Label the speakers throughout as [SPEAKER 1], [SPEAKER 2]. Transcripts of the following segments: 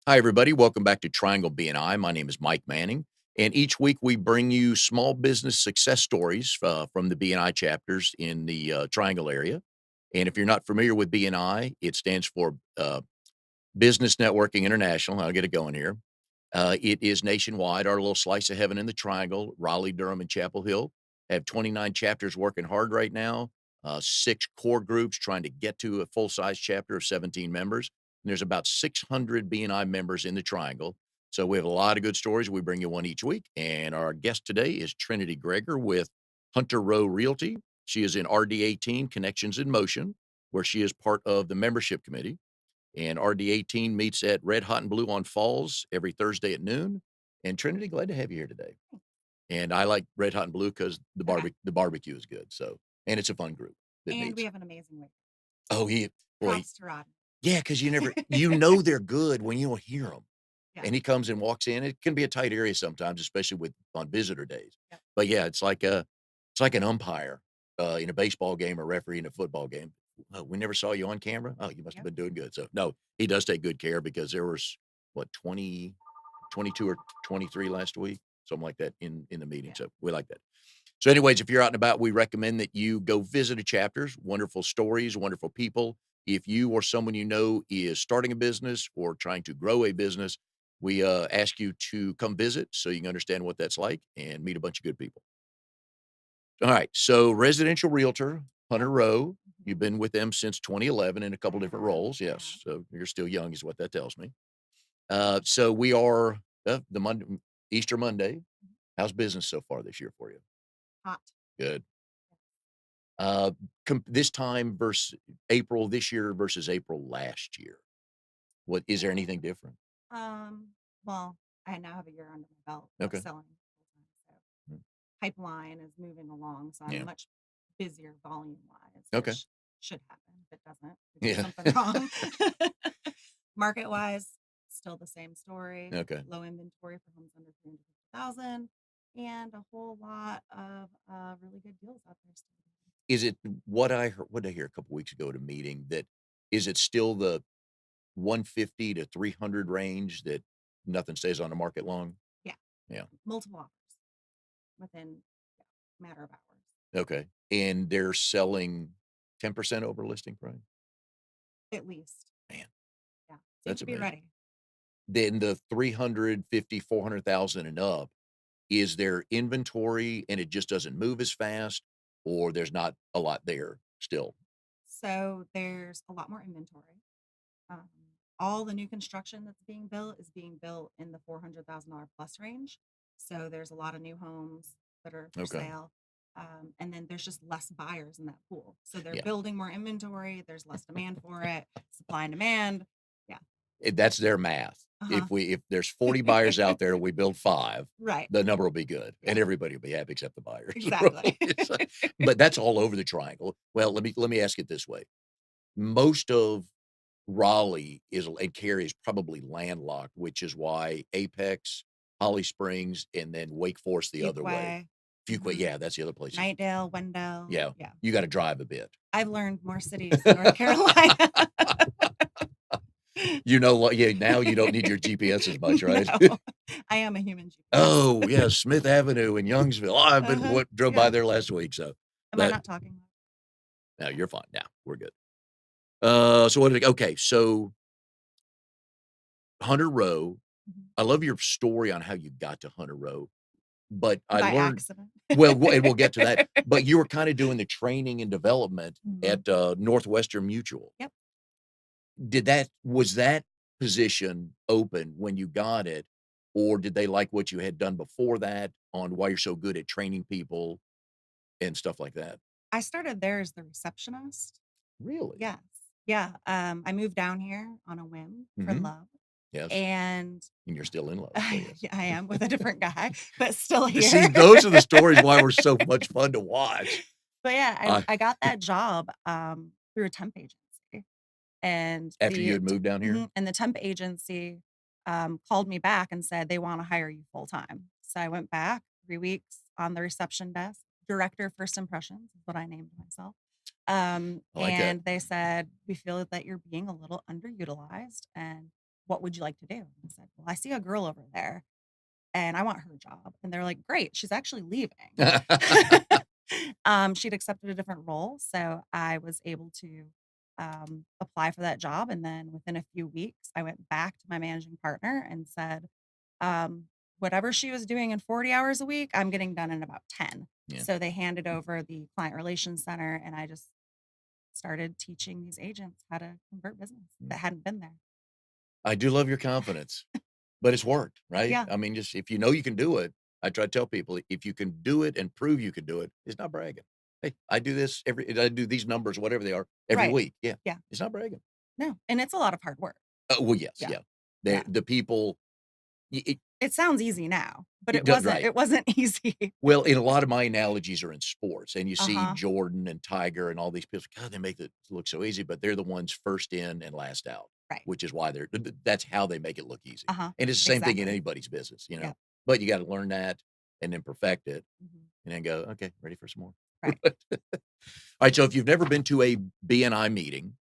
[SPEAKER 1] Hi, everybody. Welcome back to Triangle BNI. My name is Mike Manning. And each week we bring you small business success stories from the BNI chapters in the Triangle area. And if you're not familiar with BNI, it stands for Business Networking International. I'll get it going here. It is nationwide. Our little slice of heaven in the Triangle, Raleigh, Durham, and Chapel Hill, have 29 chapters working hard right now. Six core groups trying to get to a full size chapter of 17 members. And there's about 600 BNI members in the Triangle. So we have a lot of good stories. We bring you one each week. And our guest today is Trinity Gregor with Hunter Rowe Realty. She is in RD18 Connections in Motion, where she is part of the membership committee. And RD18 meets at Red Hot and Blue on Falls every Thursday at noon. And Trinity, glad to have you here today. And I like Red Hot and Blue because
[SPEAKER 2] Okay.
[SPEAKER 1] the barbecue is good. So, and it's a fun group that
[SPEAKER 2] And we
[SPEAKER 1] meets.
[SPEAKER 2] have an amazing week.
[SPEAKER 1] Oh, boy,
[SPEAKER 2] Props to Rod.
[SPEAKER 1] yeah, because you know they're good when you don't hear them.
[SPEAKER 2] Yeah.
[SPEAKER 1] And he comes and walks in. It can be a tight area sometimes, especially on visitor days.
[SPEAKER 2] Yep.
[SPEAKER 1] But yeah, it's like an umpire in a baseball game or referee in a football game. Oh, we never saw you on camera. Oh, you must have
[SPEAKER 2] Yep.
[SPEAKER 1] been doing good. So no, he does take good care because there was what 22 or 23 last week, something like that in the meeting.
[SPEAKER 2] Yeah.
[SPEAKER 1] So we like that. So, anyways, if you're out and about, we recommend that you go visit a chapters. Wonderful stories, wonderful people. If you or someone you know is starting a business or trying to grow a business, we ask you to come visit so you can understand what that's like and meet a bunch of good people. All right. So, residential realtor, Hunter
[SPEAKER 2] Yep.
[SPEAKER 1] Rowe. You've
[SPEAKER 2] Mhm.
[SPEAKER 1] been with them since 2011 in a couple
[SPEAKER 2] I
[SPEAKER 1] different
[SPEAKER 2] have.
[SPEAKER 1] roles.
[SPEAKER 2] I have.
[SPEAKER 1] Yes. So, you're still young, is what that tells me. So, we are the Monday, Easter Monday.
[SPEAKER 2] Mhm.
[SPEAKER 1] How's business so far this year for you?
[SPEAKER 2] Hot.
[SPEAKER 1] Good. Uh, this time versus April this year versus April last year. What is there anything different?
[SPEAKER 2] Um, well, I now have a year under my belt of
[SPEAKER 1] Okay.
[SPEAKER 2] selling full time. So
[SPEAKER 1] Mm.
[SPEAKER 2] pipeline is moving along. So I'm
[SPEAKER 1] Yeah.
[SPEAKER 2] much busier volume wise,
[SPEAKER 1] Okay.
[SPEAKER 2] which should happen. If it doesn't, we did
[SPEAKER 1] Yeah.
[SPEAKER 2] something wrong. Market wise, still the same story.
[SPEAKER 1] Okay.
[SPEAKER 2] Low inventory for homes under 350,000 and a whole lot of really good deals out there still.
[SPEAKER 1] Is it what I hear a couple weeks ago at a meeting that is it still the 150 to 300 range that nothing stays on the market long?
[SPEAKER 2] Yeah.
[SPEAKER 1] Yeah.
[SPEAKER 2] Multiple offers within matter of hours.
[SPEAKER 1] Okay. And they're selling 10% over listing price?
[SPEAKER 2] At least.
[SPEAKER 1] Man,
[SPEAKER 2] Yeah. Seem
[SPEAKER 1] that's
[SPEAKER 2] to be
[SPEAKER 1] amazing.
[SPEAKER 2] ready.
[SPEAKER 1] Then the 350, 400,000 and up, is there inventory and it just doesn't move as fast, or there's not a lot there still?
[SPEAKER 2] So there's a lot more inventory. Um, all the new construction that's being built is being built in the $400,000 plus range. So there's a lot of new homes that are for
[SPEAKER 1] Okay.
[SPEAKER 2] sale. And then there's just less buyers in that pool. So they're
[SPEAKER 1] Yeah.
[SPEAKER 2] building more inventory. There's less demand for it, supply and demand. Yeah.
[SPEAKER 1] That's their math.
[SPEAKER 2] Uh huh.
[SPEAKER 1] If there's 40 buyers out there, we build 5,
[SPEAKER 2] Right.
[SPEAKER 1] the number will be good
[SPEAKER 2] Yeah.
[SPEAKER 1] and everybody will be happy except the buyers.
[SPEAKER 2] Exactly.
[SPEAKER 1] So but that's all over the triangle. Well, let me ask it this way. Most of Raleigh is and Cary is probably landlocked, which is why Apex, Holly Springs, and then Wake Forest the other way.
[SPEAKER 2] Fuquay.
[SPEAKER 1] Fuquay,
[SPEAKER 2] Hmm.
[SPEAKER 1] yeah, that's the other places.
[SPEAKER 2] Nightdale, Wendell.
[SPEAKER 1] Yeah,
[SPEAKER 2] Yeah.
[SPEAKER 1] you gotta drive a bit.
[SPEAKER 2] I've learned more cities in North Carolina.
[SPEAKER 1] You know what? Yeah, now you don't need your GPS as much, right?
[SPEAKER 2] No, I am a human GPS.
[SPEAKER 1] Oh, yeah, Smith Avenue in Youngsville. Oh, I've been
[SPEAKER 2] Uh-huh.
[SPEAKER 1] drove by
[SPEAKER 2] Yeah.
[SPEAKER 1] there last week, so
[SPEAKER 2] Am I
[SPEAKER 1] but
[SPEAKER 2] not talking loud?
[SPEAKER 1] no, you're fine now. We're good. So okay, so Hunter Row.
[SPEAKER 2] Mhm.
[SPEAKER 1] I love your story on how you got to Hunter Row, but I
[SPEAKER 2] By
[SPEAKER 1] learned
[SPEAKER 2] accident.
[SPEAKER 1] and we'll get to that, but you were kinda doing the training and development
[SPEAKER 2] Mhm.
[SPEAKER 1] at, Northwestern Mutual.
[SPEAKER 2] Yep.
[SPEAKER 1] Was that position open when you got it, or did they like what you had done before that on why you're so good at training people and stuff like that?
[SPEAKER 2] I started there as the receptionist.
[SPEAKER 1] Really?
[SPEAKER 2] Yes. Yeah, I moved down here on a whim for
[SPEAKER 1] Mhm.
[SPEAKER 2] love,
[SPEAKER 1] Yes,
[SPEAKER 2] and
[SPEAKER 1] and you're still in love, so yes.
[SPEAKER 2] yeah, I am with a different guy, but still
[SPEAKER 1] See,
[SPEAKER 2] here.
[SPEAKER 1] those are the stories why we're so much fun to watch.
[SPEAKER 2] But yeah,
[SPEAKER 1] I
[SPEAKER 2] I got that job, through a temp agency, and
[SPEAKER 1] After you had moved down here?
[SPEAKER 2] the temp agency, called me back and said they wanna hire you full time. So I went back 3 weeks on the reception desk. Director of First Impressions is what I named myself.
[SPEAKER 1] I like that.
[SPEAKER 2] And they said, "We feel that you're being a little underutilized, and what would you like to do? And I said, well, I see a girl over there and I want her job. And they're like, great, she's actually leaving. She'd accepted a different role. So I was able to apply for that job. And then within a few weeks, I went back to my managing partner and said, um, whatever she was doing in 40 hours a week, I'm getting done in about 10.
[SPEAKER 1] Yeah.
[SPEAKER 2] So they handed over the client relations center, and I just started teaching these agents how to convert business
[SPEAKER 1] Mm.
[SPEAKER 2] that hadn't been there.
[SPEAKER 1] I do love your confidence, but it's worked, right?
[SPEAKER 2] Yeah,
[SPEAKER 1] I mean, just if you know you can do it, I try to tell people if you can do it and prove you can do it, it's not bragging. Hey, I do these numbers, whatever they are, every
[SPEAKER 2] right.
[SPEAKER 1] week. Yeah,
[SPEAKER 2] Yeah.
[SPEAKER 1] it's not bragging.
[SPEAKER 2] No, and it's a lot of hard work.
[SPEAKER 1] Well, yes,
[SPEAKER 2] Yeah.
[SPEAKER 1] yeah.
[SPEAKER 2] Yeah.
[SPEAKER 1] The people, it,
[SPEAKER 2] It sounds easy now, but
[SPEAKER 1] it
[SPEAKER 2] it
[SPEAKER 1] does
[SPEAKER 2] wasn't.
[SPEAKER 1] right.
[SPEAKER 2] It wasn't easy.
[SPEAKER 1] Well, and a lot of my analogies are in sports, and you see
[SPEAKER 2] Uh-huh.
[SPEAKER 1] Jordan and Tiger and all these people. God, they make it look so easy, but they're the ones first in and last out,
[SPEAKER 2] Right.
[SPEAKER 1] which is why that's how they make it look easy.
[SPEAKER 2] Uh-huh.
[SPEAKER 1] And it's the same thing in
[SPEAKER 2] Exactly.
[SPEAKER 1] anybody's business, you know.
[SPEAKER 2] Yeah.
[SPEAKER 1] But you got to learn that and then perfect it,
[SPEAKER 2] Mhm.
[SPEAKER 1] and then go, okay, ready for some more.
[SPEAKER 2] Right.
[SPEAKER 1] All right. So if you've never been to a BNI meeting,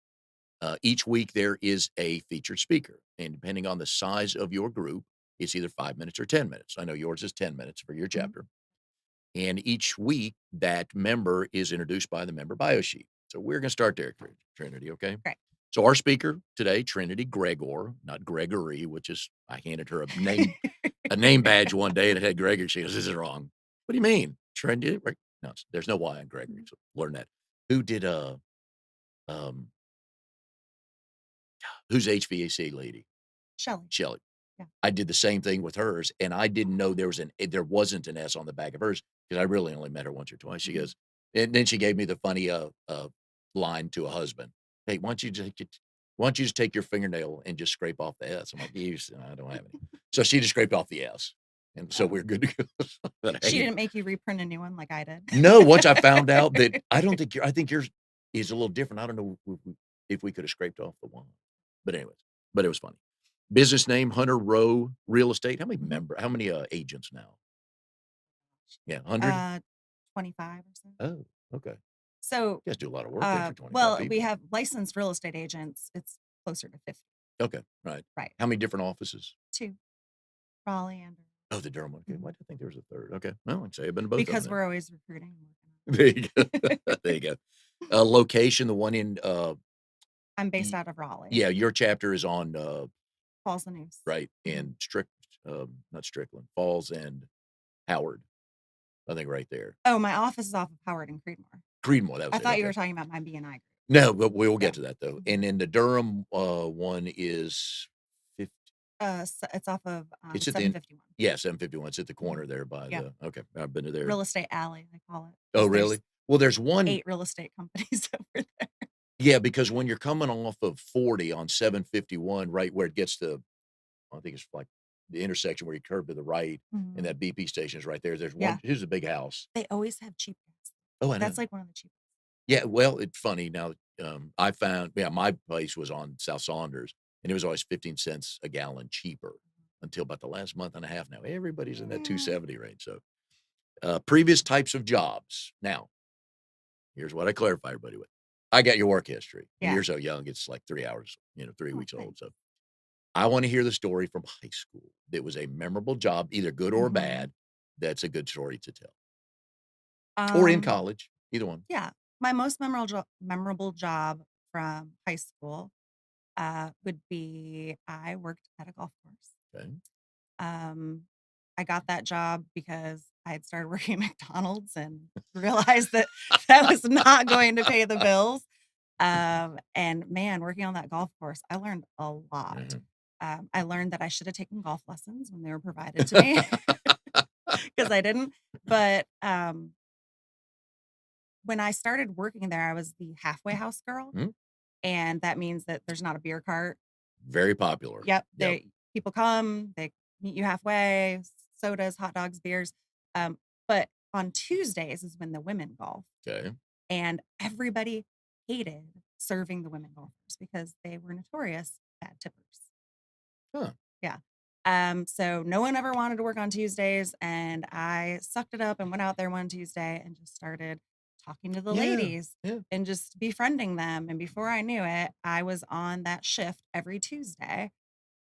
[SPEAKER 1] each week there is a featured speaker, and depending on the size of your group, it's either 5 minutes or 10 minutes. I know yours is 10 minutes for your
[SPEAKER 2] Mhm.
[SPEAKER 1] chapter. And each week, that member is introduced by the member bio sheet. So we're going to start there, Trinity. Okay.
[SPEAKER 2] Right.
[SPEAKER 1] So our speaker today, Trinity Gregor, not Gregory, which is I handed her a name badge one day and it had Gregory. She goes, "This is wrong." What do you mean, Trinity? Right? No, there's no Y on Gregory. So learn that. Who did um who's the HVAC lady?
[SPEAKER 2] Shelly.
[SPEAKER 1] Shelly.
[SPEAKER 2] Yeah.
[SPEAKER 1] I did the same thing with hers, and I didn't know there wasn't an S on the back of hers because I really only met her once or twice. She
[SPEAKER 2] Mhm.
[SPEAKER 1] goes, and then she gave me the funny line to a husband. Hey, why don't you just take your fingernail and just scrape off the S? I'm like, I don't have any. So she just scraped off the S, and so
[SPEAKER 2] Oh.
[SPEAKER 1] we're good to go. But
[SPEAKER 2] She
[SPEAKER 1] hey,
[SPEAKER 2] didn't make you reprint a new one like I did.
[SPEAKER 1] no, once I found out that I think yours is a little different. I don't know if we could have scraped off the one, but anyways, but it was funny. Business name, Hunter Rowe Real Estate.
[SPEAKER 2] Mhm.
[SPEAKER 1] How many, agents now? Yeah, 100?
[SPEAKER 2] Uh, 25 or so.
[SPEAKER 1] Oh, okay.
[SPEAKER 2] So,
[SPEAKER 1] You guys do a lot of work then for 25
[SPEAKER 2] well, we
[SPEAKER 1] people.
[SPEAKER 2] have licensed real estate agents. It's closer to 50.
[SPEAKER 1] Okay, right.
[SPEAKER 2] Right.
[SPEAKER 1] How many different offices?
[SPEAKER 2] 2, Raleigh and
[SPEAKER 1] Oh, the Durham one. Okay,
[SPEAKER 2] Mhm.
[SPEAKER 1] why did I think there was a third? Okay, well, like I say, I've been to both of them
[SPEAKER 2] Because
[SPEAKER 1] then.
[SPEAKER 2] we're always recruiting and
[SPEAKER 1] There you go.
[SPEAKER 2] working on
[SPEAKER 1] There
[SPEAKER 2] it.
[SPEAKER 1] you go. Location, the one in,
[SPEAKER 2] I'm based
[SPEAKER 1] y
[SPEAKER 2] out of Raleigh,
[SPEAKER 1] yeah, your chapter is on,
[SPEAKER 2] Falls the News.
[SPEAKER 1] right,
[SPEAKER 2] Mhm.
[SPEAKER 1] in not Strickland, Falls and Howard, I think right there.
[SPEAKER 2] Oh, my office is off of Howard and Creedmoor.
[SPEAKER 1] Creedmoor, that
[SPEAKER 2] I
[SPEAKER 1] was it,
[SPEAKER 2] thought you
[SPEAKER 1] okay.
[SPEAKER 2] were talking about my BNI group.
[SPEAKER 1] No, but we'll
[SPEAKER 2] Yeah.
[SPEAKER 1] get to that though.
[SPEAKER 2] Mhm.
[SPEAKER 1] And then the Durham, one is 50
[SPEAKER 2] It's off of,
[SPEAKER 1] it's at the end
[SPEAKER 2] 751.
[SPEAKER 1] yeah, 751. It's at the
[SPEAKER 2] Mhm.
[SPEAKER 1] corner there by
[SPEAKER 2] Yeah.
[SPEAKER 1] the okay, I've been to there.
[SPEAKER 2] Real estate alley, they call it,
[SPEAKER 1] Oh,
[SPEAKER 2] because there's
[SPEAKER 1] really? Well, there's one
[SPEAKER 2] 8 real estate companies over there.
[SPEAKER 1] yeah, because when you're coming off of 40 on 751, right where it gets to I think it's like the intersection where you curve to the right and
[SPEAKER 2] Mhm.
[SPEAKER 1] that BP station is right there. There's one
[SPEAKER 2] Yeah.
[SPEAKER 1] here's a big house.
[SPEAKER 2] They always have cheap gas.
[SPEAKER 1] Oh, I know.
[SPEAKER 2] That's, like, one of the cheapest.
[SPEAKER 1] Yeah, well, it's funny now, I found yeah, my place was on South Saunders, and it was always 15 cents a gallon cheaper until about the last month and a half now. Everybody's in that
[SPEAKER 2] Yeah.
[SPEAKER 1] 270 range, so, previous types of jobs. Now, here's what I clarify everybody with. I got your work history, and
[SPEAKER 2] Yeah.
[SPEAKER 1] you're so young, it's like 3 hours, 3
[SPEAKER 2] Oh,
[SPEAKER 1] weeks old,
[SPEAKER 2] thanks.
[SPEAKER 1] so I wanna hear the story from high school that was a memorable job, either good or
[SPEAKER 2] Mhm.
[SPEAKER 1] bad, that's a good story to tell, or in
[SPEAKER 2] Um,
[SPEAKER 1] college, either one.
[SPEAKER 2] yeah. My most memorable job from high school, would be I worked at a golf course.
[SPEAKER 1] Okay.
[SPEAKER 2] Um, I got that job because I had started working at McDonald's and realized that that was not going to pay the bills. And man, working on that golf course, I learned a lot.
[SPEAKER 1] Mhm.
[SPEAKER 2] I learned that I should have taken golf lessons when they were provided to me because I didn't. But when I started working there, I was the halfway house girl.
[SPEAKER 1] Mm,
[SPEAKER 2] And that means that there's not a beer cart.
[SPEAKER 1] very popular.
[SPEAKER 2] Yep,
[SPEAKER 1] Yep.
[SPEAKER 2] people come, they meet you halfway, sodas, hot dogs, beers. But on Tuesdays is when the women golf,
[SPEAKER 1] Okay.
[SPEAKER 2] and everybody hated serving the women golfers because they were notorious bad tippers.
[SPEAKER 1] Huh.
[SPEAKER 2] Yeah. So no one ever wanted to work on Tuesdays, and I sucked it up and went out there one Tuesday and just started talking to the
[SPEAKER 1] Yeah.
[SPEAKER 2] ladies
[SPEAKER 1] Yeah.
[SPEAKER 2] and just befriending them. And before I knew it, I was on that shift every Tuesday.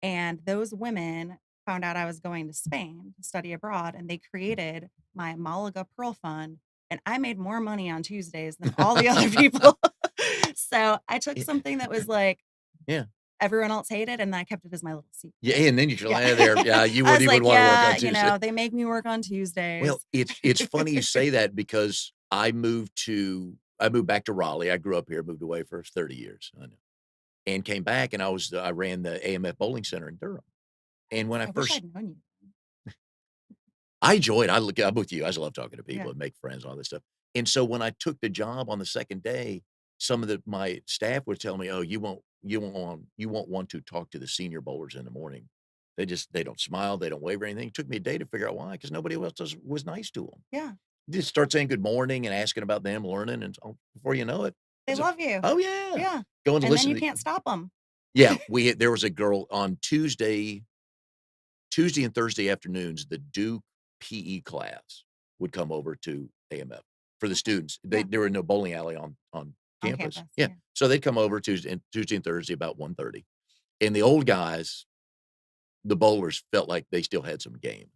[SPEAKER 2] And those women found out I was going to Spain to study abroad, and they created my Malaga Pearl Fund, and I made more money on Tuesdays than all the other people. So I took
[SPEAKER 1] Yeah.
[SPEAKER 2] something that was like
[SPEAKER 1] Yeah.
[SPEAKER 2] everyone else hated, and then I kept it as my little secret.
[SPEAKER 1] Yeah, and then you feel
[SPEAKER 2] Yeah.
[SPEAKER 1] like, there, yeah, you
[SPEAKER 2] I
[SPEAKER 1] wouldn't
[SPEAKER 2] was
[SPEAKER 1] even
[SPEAKER 2] like,
[SPEAKER 1] wanna work on
[SPEAKER 2] yeah,
[SPEAKER 1] Tuesday.
[SPEAKER 2] they make me work on
[SPEAKER 1] Well,
[SPEAKER 2] Tuesdays.
[SPEAKER 1] it's funny you say that because I moved back to Raleigh. I grew up here, moved away for 30 years, I know, and came back, and I ran the AMF Bowling Center in Durham, and when I
[SPEAKER 2] I wish
[SPEAKER 1] first
[SPEAKER 2] I'd known you.
[SPEAKER 1] I enjoy it. I'm with you. I just love talking to
[SPEAKER 2] Yeah.
[SPEAKER 1] people and make friends and all this stuff. And so when I took the job on the second day, some of my staff would tell me, "Oh, you won't want to talk to the senior bowlers in the morning. They don't smile, they don't wave or anything." It took me a day to figure out why, because nobody else was nice to them.
[SPEAKER 2] Yeah.
[SPEAKER 1] Just start saying good morning and asking about them, learning, and so before you know it,
[SPEAKER 2] They
[SPEAKER 1] it's a,
[SPEAKER 2] love you.
[SPEAKER 1] oh yeah,
[SPEAKER 2] Yeah.
[SPEAKER 1] going to
[SPEAKER 2] And then
[SPEAKER 1] listen
[SPEAKER 2] you
[SPEAKER 1] to the,
[SPEAKER 2] can't stop them.
[SPEAKER 1] yeah. There was a girl on Tuesday and Thursday afternoons, the Duke PE class would come over to AMF for the
[SPEAKER 2] Okay.
[SPEAKER 1] students.
[SPEAKER 2] Yeah.
[SPEAKER 1] There were no bowling alley on
[SPEAKER 2] On
[SPEAKER 1] campus.
[SPEAKER 2] campus.
[SPEAKER 1] Yeah.
[SPEAKER 2] Yeah.
[SPEAKER 1] So they'd come over Tuesday and Thursday about 1:30. And the old guys, the bowlers felt like they still had some game.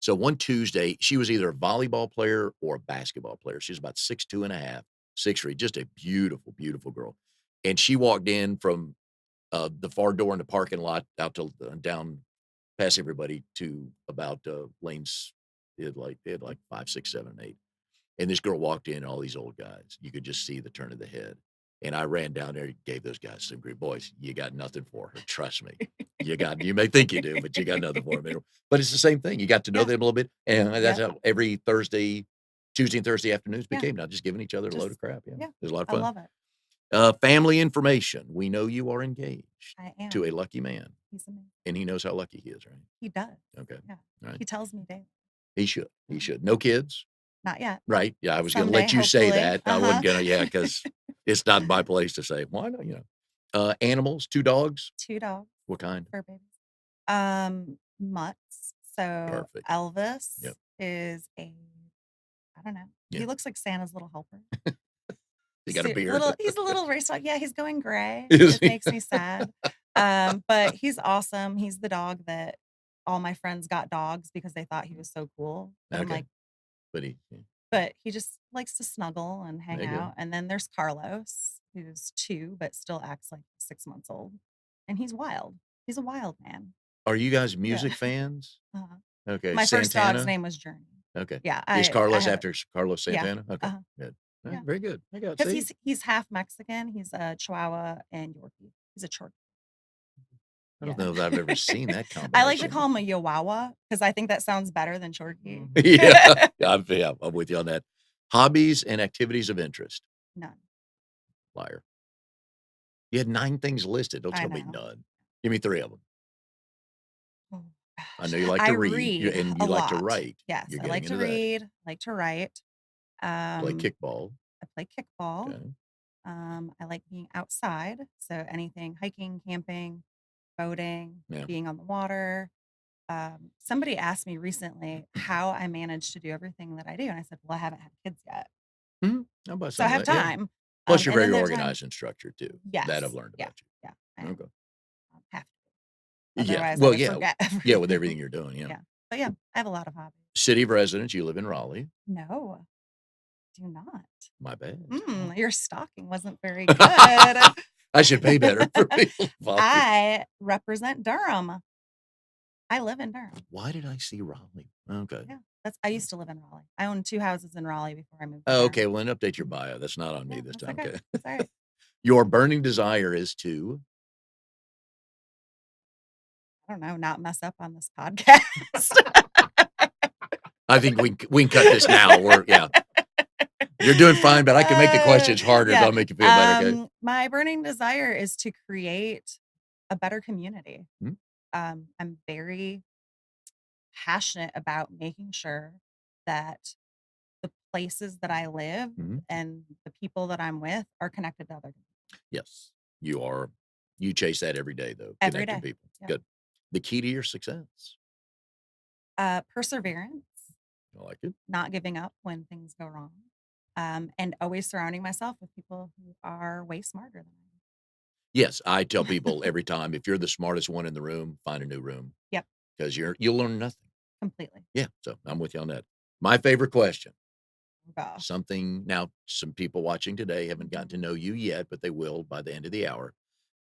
[SPEAKER 1] So one Tuesday, she was either a volleyball player or a basketball player. She was about 6'2" and a half, 6'3", just a beautiful, beautiful girl. And she walked in from the far door in the parking lot out to down past everybody to about lanes. It had like 5, 6, 7, 8. And this girl walked in, all these old guys. You could just see the turn of the head. And I ran down there and gave those guys some great boys. You got nothing for her. Trust me. You may think you do, but you got nothing for them. But it's the same thing. You got to know
[SPEAKER 2] Yeah.
[SPEAKER 1] them a little bit. And that's
[SPEAKER 2] Yep.
[SPEAKER 1] how every Tuesday and Thursday afternoons
[SPEAKER 2] Yeah.
[SPEAKER 1] became now, just giving each other a load
[SPEAKER 2] Just
[SPEAKER 1] of crap. Yeah.
[SPEAKER 2] yeah.
[SPEAKER 1] It was a lot of
[SPEAKER 2] I
[SPEAKER 1] fun.
[SPEAKER 2] love it.
[SPEAKER 1] Family information. We know you are engaged
[SPEAKER 2] I
[SPEAKER 1] to
[SPEAKER 2] am.
[SPEAKER 1] a lucky man,
[SPEAKER 2] He's amazing.
[SPEAKER 1] and he knows how lucky he is, right?
[SPEAKER 2] He does.
[SPEAKER 1] Okay.
[SPEAKER 2] Yeah.
[SPEAKER 1] All right.
[SPEAKER 2] He tells me daily.
[SPEAKER 1] He should. He
[SPEAKER 2] Mhm.
[SPEAKER 1] should. No kids.
[SPEAKER 2] Not yet.
[SPEAKER 1] Right. Yeah, I was gonna
[SPEAKER 2] Someday,
[SPEAKER 1] let you say
[SPEAKER 2] hopefully.
[SPEAKER 1] that. I wasn't
[SPEAKER 2] Uh-huh.
[SPEAKER 1] gonna, yeah, because it's not my place to say, "Why not?" Animals, 2 dogs?
[SPEAKER 2] 2 dogs,
[SPEAKER 1] What kind?
[SPEAKER 2] fur babies. Mutts. So
[SPEAKER 1] Perfect.
[SPEAKER 2] Elvis
[SPEAKER 1] Yep.
[SPEAKER 2] is a I don't know.
[SPEAKER 1] Yeah.
[SPEAKER 2] He looks like Santa's little helper.
[SPEAKER 1] You got a beard.
[SPEAKER 2] He's a little race dog. Yeah, he's going gray.
[SPEAKER 1] Is
[SPEAKER 2] It
[SPEAKER 1] he?
[SPEAKER 2] makes me sad. But he's awesome. He's the dog that all my friends got dogs because they thought he was so cool. But I'm
[SPEAKER 1] Okay.
[SPEAKER 2] like,
[SPEAKER 1] But yeah,
[SPEAKER 2] but he just likes to snuggle and
[SPEAKER 1] there
[SPEAKER 2] hang
[SPEAKER 1] you go.
[SPEAKER 2] out. And then there's Carlos, who's 2, but still acts like 6 months old. And he's wild. He's a wild man.
[SPEAKER 1] Are you guys
[SPEAKER 2] Yeah.
[SPEAKER 1] music fans?
[SPEAKER 2] Uh-huh.
[SPEAKER 1] Okay,
[SPEAKER 2] My first dog's
[SPEAKER 1] Santana?
[SPEAKER 2] name was Journey.
[SPEAKER 1] Okay.
[SPEAKER 2] Yeah,
[SPEAKER 1] Is
[SPEAKER 2] I
[SPEAKER 1] Carlos
[SPEAKER 2] have
[SPEAKER 1] after Carlos
[SPEAKER 2] yeah.
[SPEAKER 1] Santana? Okay,
[SPEAKER 2] Uh-huh.
[SPEAKER 1] good. Alright,
[SPEAKER 2] Yeah.
[SPEAKER 1] very good. I got
[SPEAKER 2] 'Cause
[SPEAKER 1] see?
[SPEAKER 2] he's half Mexican. He's a Chihuahua and Yorkie. He's a Chorkie.
[SPEAKER 1] I don't
[SPEAKER 2] Yeah.
[SPEAKER 1] know if I've ever seen that
[SPEAKER 2] I like to
[SPEAKER 1] combination.
[SPEAKER 2] call him a Chihuahua because I think that sounds better than Chorkie.
[SPEAKER 1] Yeah. I'm with you on that. Hobbies and activities of interest.
[SPEAKER 2] None.
[SPEAKER 1] Liar. You had 9 things listed. Don't
[SPEAKER 2] I
[SPEAKER 1] tell me
[SPEAKER 2] know.
[SPEAKER 1] none. Give me 3 of them.
[SPEAKER 2] Oh
[SPEAKER 1] I
[SPEAKER 2] gosh.
[SPEAKER 1] know you like
[SPEAKER 2] I
[SPEAKER 1] to read,
[SPEAKER 2] read
[SPEAKER 1] and
[SPEAKER 2] a
[SPEAKER 1] you like to
[SPEAKER 2] lot.
[SPEAKER 1] write.
[SPEAKER 2] Yes,
[SPEAKER 1] You're
[SPEAKER 2] I
[SPEAKER 1] getting
[SPEAKER 2] like to
[SPEAKER 1] into that.
[SPEAKER 2] read, like to write.
[SPEAKER 1] Play
[SPEAKER 2] Um,
[SPEAKER 1] kickball.
[SPEAKER 2] I play kickball.
[SPEAKER 1] Okay.
[SPEAKER 2] I like being outside, so anything hiking, camping, boating,
[SPEAKER 1] Yeah.
[SPEAKER 2] being on the water. Somebody asked me recently how I managed to do everything that I do, and I said, "Well, I haven't had kids yet,
[SPEAKER 1] Mhm. How about
[SPEAKER 2] so I
[SPEAKER 1] some of
[SPEAKER 2] have
[SPEAKER 1] that? Yeah.
[SPEAKER 2] time."
[SPEAKER 1] Plus, you're
[SPEAKER 2] And then
[SPEAKER 1] very
[SPEAKER 2] there are times
[SPEAKER 1] organized and structured too. That I've
[SPEAKER 2] yes,
[SPEAKER 1] learned
[SPEAKER 2] yeah,
[SPEAKER 1] about
[SPEAKER 2] yeah, I
[SPEAKER 1] you.
[SPEAKER 2] am.
[SPEAKER 1] Okay.
[SPEAKER 2] Have to,
[SPEAKER 1] Yeah.
[SPEAKER 2] otherwise I
[SPEAKER 1] Well,
[SPEAKER 2] would
[SPEAKER 1] yeah.
[SPEAKER 2] forget
[SPEAKER 1] Yeah, with
[SPEAKER 2] everything.
[SPEAKER 1] everything you're doing, yeah.
[SPEAKER 2] Yeah, but yeah, I have a lot of hobbies.
[SPEAKER 1] City of residence, you live in Raleigh.
[SPEAKER 2] No, do not.
[SPEAKER 1] My bad. Oh.
[SPEAKER 2] Your stalking wasn't very good.
[SPEAKER 1] I should pay better for people following.
[SPEAKER 2] I represent Durham. I live in Durham.
[SPEAKER 1] Why did I see Raleigh? Okay.
[SPEAKER 2] Yeah, I used to live in Raleigh. I owned 2 houses in Raleigh before I moved to
[SPEAKER 1] Oh, okay,
[SPEAKER 2] Durham.
[SPEAKER 1] well, then update your
[SPEAKER 2] Mhm.
[SPEAKER 1] bio. That's not on me
[SPEAKER 2] Yeah,
[SPEAKER 1] this
[SPEAKER 2] that's
[SPEAKER 1] time,
[SPEAKER 2] okay.
[SPEAKER 1] okay.
[SPEAKER 2] That's alright.
[SPEAKER 1] Your burning desire is to
[SPEAKER 2] I don't know, not mess up on this podcast.
[SPEAKER 1] I think we can cut this now. Yeah. You're doing fine, but I can make the questions harder if
[SPEAKER 2] Yeah,
[SPEAKER 1] I'll make you feel better, okay?
[SPEAKER 2] my burning desire is to create a better community.
[SPEAKER 1] Mhm.
[SPEAKER 2] I'm very passionate about making sure that the places that I live
[SPEAKER 1] Mhm.
[SPEAKER 2] and the people that I'm with are connected to other people
[SPEAKER 1] Yes. You chase that every day, though,
[SPEAKER 2] every
[SPEAKER 1] connecting
[SPEAKER 2] day.
[SPEAKER 1] people.
[SPEAKER 2] Yeah.
[SPEAKER 1] Good. The key to your success.
[SPEAKER 2] Perseverance,
[SPEAKER 1] I like it.
[SPEAKER 2] not giving up when things go wrong, and always surrounding myself with people who are way smarter than I am.
[SPEAKER 1] Yes, I tell people every time, if you're the smartest one in the room, find a new room
[SPEAKER 2] Yep,
[SPEAKER 1] because you'll learn nothing.
[SPEAKER 2] completely.
[SPEAKER 1] Yeah, so I'm with you on that. My favorite question,
[SPEAKER 2] Oh gosh.
[SPEAKER 1] something now some people watching today haven't gotten to
[SPEAKER 2] Mhm.
[SPEAKER 1] know you yet, but they will by the end of the hour.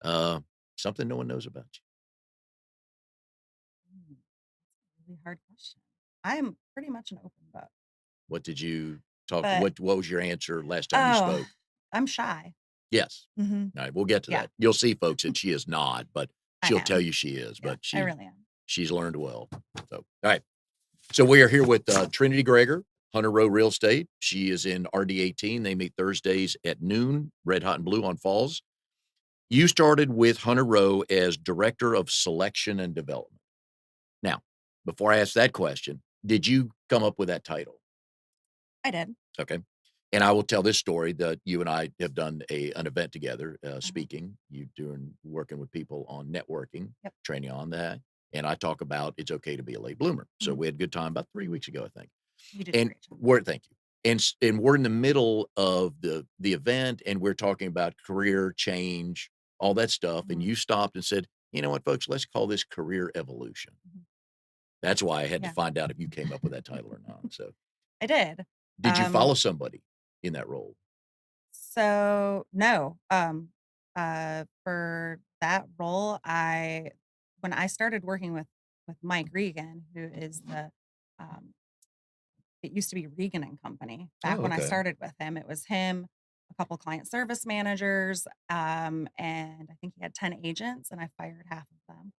[SPEAKER 1] Uh, something no one knows about you.
[SPEAKER 2] That's a really hard question. I am pretty much an open book,
[SPEAKER 1] What did you talk
[SPEAKER 2] but
[SPEAKER 1] what was your answer last time you
[SPEAKER 2] oh,
[SPEAKER 1] spoke?
[SPEAKER 2] I'm shy.
[SPEAKER 1] Yes.
[SPEAKER 2] Hmm.
[SPEAKER 1] All right, we'll get to
[SPEAKER 2] Yeah,
[SPEAKER 1] that. You'll see, folks, that she is not, but
[SPEAKER 2] I
[SPEAKER 1] she'll tell
[SPEAKER 2] am.
[SPEAKER 1] you she is,
[SPEAKER 2] Yeah,
[SPEAKER 1] but
[SPEAKER 2] I really am.
[SPEAKER 1] she's learned well. So, all right. So we are here with Trinity Gregor, Hunter Row Real Estate. She is in RD18. They meet Thursdays at noon, Red Hot and Blue on Falls. You started with Hunter Row as Director of Selection and Development. Now, before I ask that question, did you come up with that title?
[SPEAKER 2] I did.
[SPEAKER 1] Okay. And I will tell this story that you and I have done an event together,
[SPEAKER 2] Uh-huh.
[SPEAKER 1] speaking, you doing working with people on networking,
[SPEAKER 2] Yep.
[SPEAKER 1] training on that. And I talk about it's okay to be a late bloomer. So
[SPEAKER 2] Mhm.
[SPEAKER 1] we had a good time about 3 weeks ago, I think.
[SPEAKER 2] You did a
[SPEAKER 1] And
[SPEAKER 2] great job.
[SPEAKER 1] we're thank you. And we're in the middle of the event and we're talking about career change, all that stuff. And
[SPEAKER 2] Mhm.
[SPEAKER 1] you stopped and said, you know what, folks, let's call this career evolution.
[SPEAKER 2] Mhm.
[SPEAKER 1] That's why I had to
[SPEAKER 2] Yeah,
[SPEAKER 1] find out if you came up with that title or not. So
[SPEAKER 2] I did.
[SPEAKER 1] did you
[SPEAKER 2] Um,
[SPEAKER 1] follow somebody in that role?
[SPEAKER 2] so no, for that role, when I started working with Mike Regan, who is um, it used to be Regan and Company. Back
[SPEAKER 1] Oh,
[SPEAKER 2] when I
[SPEAKER 1] okay.
[SPEAKER 2] started with him, it was him, a couple client service managers, and I think he had 10 agents, and I fired half of them